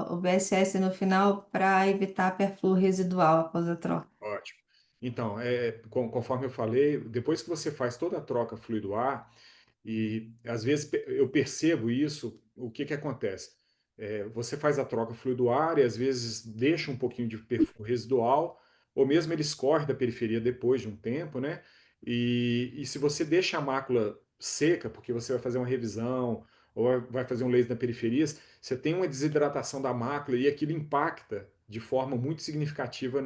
o BSS no final, para evitar perfluor residual após a troca. Ótimo. Então, conforme eu falei, depois que você faz toda a troca fluido-ar, e às vezes eu percebo isso, o que que acontece? Você faz a troca fluido-ar e às vezes deixa um pouquinho de perfil residual, ou mesmo ele escorre da periferia depois de um tempo, né? E se você deixa a mácula seca, porque você vai fazer uma revisão ou vai fazer um laser na periferia, você tem uma desidratação da mácula e aquilo impacta de forma muito significativa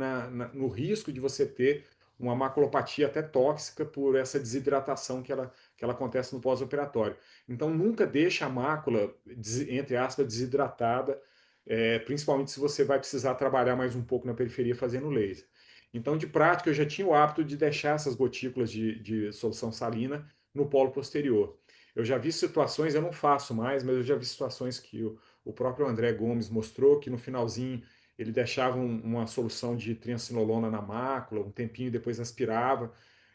no risco de você ter uma maculopatia até tóxica por essa desidratação que ela acontece no pós-operatório. Então, nunca deixe a mácula, entre aspas, desidratada, principalmente se você vai precisar trabalhar mais um pouco na periferia fazendo laser. Então, de prática, eu já tinha o hábito de deixar essas gotículas de solução salina no polo posterior. Eu já vi situações, eu não faço mais, mas eu já vi situações que o próprio André Gomes mostrou que no finalzinho ele deixava uma solução de triancinolona na mácula, um tempinho e depois aspirava,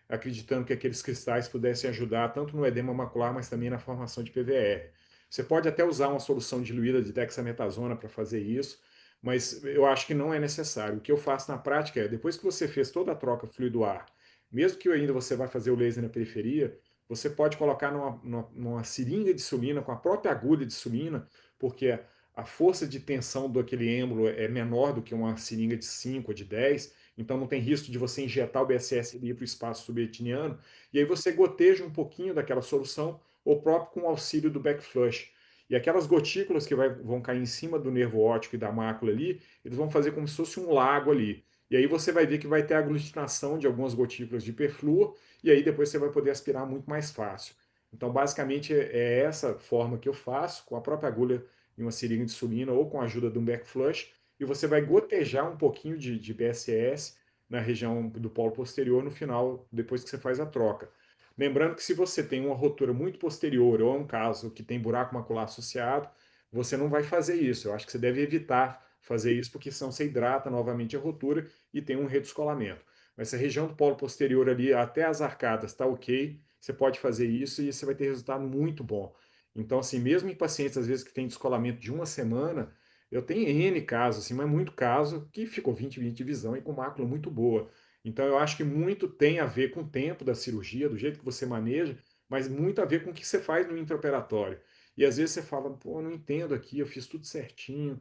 acreditando que aqueles cristais pudessem ajudar tanto no edema macular, mas também na formação de PVR. Você pode até usar uma solução diluída de dexametasona para fazer isso, mas eu acho que não é necessário. O que eu faço na prática é, depois que você fez toda a troca fluido-ar, mesmo que ainda você vai fazer o laser na periferia, você pode colocar numa seringa de insulina, com a própria agulha de insulina, porque a força de tensão daquele êmbolo é menor do que uma seringa de 5 ou de 10, então não tem risco de você injetar o BSS ali para o espaço subretiniano, e aí você goteja um pouquinho daquela solução, ou próprio com o auxílio do backflush. E aquelas gotículas que vão cair em cima do nervo óptico e da mácula ali, eles vão fazer como se fosse um lago ali. E aí você vai ver que vai ter aglutinação de algumas gotículas de perfluor, e aí depois você vai poder aspirar muito mais fácil. Então, basicamente, é essa forma que eu faço, com a própria agulha em uma seringa de insulina ou com a ajuda de um backflush, e você vai gotejar um pouquinho de BSS na região do polo posterior no final, depois que você faz a troca. Lembrando que se você tem uma rotura muito posterior ou é um caso que tem buraco macular associado, você não vai fazer isso. Eu acho que você deve evitar fazer isso, porque senão você hidrata novamente a rotura e tem um redescolamento. Mas se a região do polo posterior ali, até as arcadas, está ok, você pode fazer isso e você vai ter resultado muito bom. Então, assim, mesmo em pacientes, às vezes, que tem descolamento de uma semana, eu tenho N casos, assim, mas muito caso que ficou 20/20 de visão e com mácula muito boa. Então, eu acho que muito tem a ver com o tempo da cirurgia, do jeito que você maneja, mas muito a ver com o que você faz no intraoperatório. E às vezes você fala, pô, eu não entendo aqui, eu fiz tudo certinho,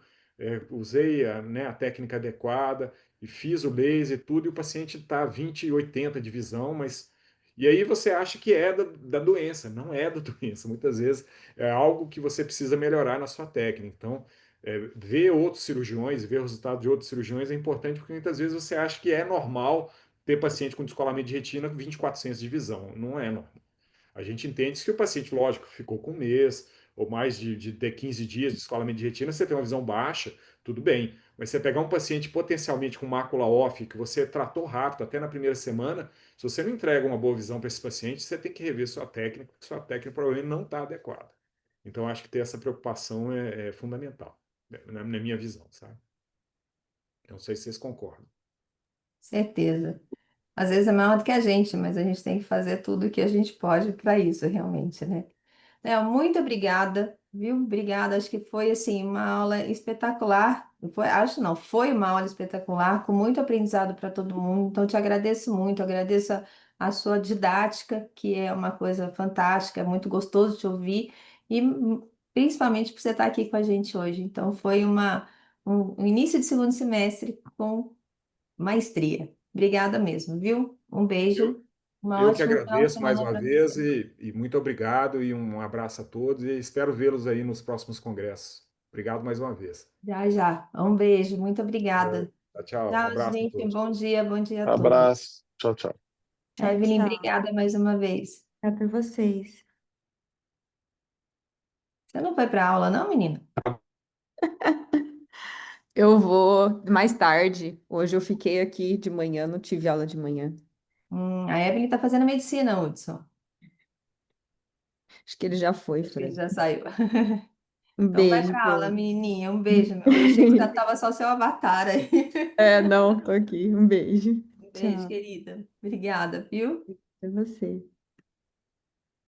usei né, a técnica adequada, e fiz o laser e tudo, e o paciente está 20/80 de visão, mas. E aí você acha que é da doença, não é da doença. Muitas vezes é algo que você precisa melhorar na sua técnica. Então, ver outros cirurgiões, ver o resultado de outros cirurgiões é importante, porque muitas vezes você acha que é normal ter paciente com descolamento de retina com 2400 de visão. Não é normal. A gente entende que o paciente, lógico, ficou com um mês ou mais de 15 dias de descolamento de retina, você tem uma visão baixa, tudo bem. Mas você pegar um paciente potencialmente com mácula off, que você tratou rápido, até na primeira semana, se você não entrega uma boa visão para esse paciente, você tem que rever sua técnica, porque sua técnica provavelmente não está adequada. Então, acho que ter essa preocupação é fundamental, né, na minha visão, sabe? Não sei se vocês concordam. Certeza. Às vezes é maior do que a gente, mas a gente tem que fazer tudo o que a gente pode para isso, realmente, né? Léo, muito obrigada, viu? Obrigada. Acho que foi assim uma aula espetacular. Foi, acho não, foi uma aula espetacular, com muito aprendizado para todo mundo. Então, te agradeço muito, agradeço a sua didática, que é uma coisa fantástica, é muito gostoso te ouvir, e principalmente por você estar aqui com a gente hoje. Então, foi um início de segundo semestre com maestria. Obrigada mesmo, viu? Um Eu, beijo, uma eu que ótima final de agradeço mais semana uma para você. vez e muito obrigado e um abraço a todos e espero vê-los aí nos próximos congressos. Obrigado mais uma vez. Já, já. Um beijo, muito obrigada. Tchau, tchau. Um Tchau, abraço a gente. todos. Bom dia a todos. Abraço. Tchau, tchau. Tchau, Evelyn, tchau. obrigada mais uma vez. É por vocês. Você não foi para aula, não, menina? Eu vou mais tarde. Hoje eu fiquei aqui de manhã, não tive aula de manhã. A Evelyn está fazendo medicina, Hudson. Acho que ele já foi, Acho que ele Fran. já saiu. Um Então vai beijo, pra aula, Flor. menininha. Um beijo, meu. Eu achei que já tava só seu avatar aí. Não, tô aqui. Um beijo. Um beijo, Tchau. querida. Obrigada, viu? É você.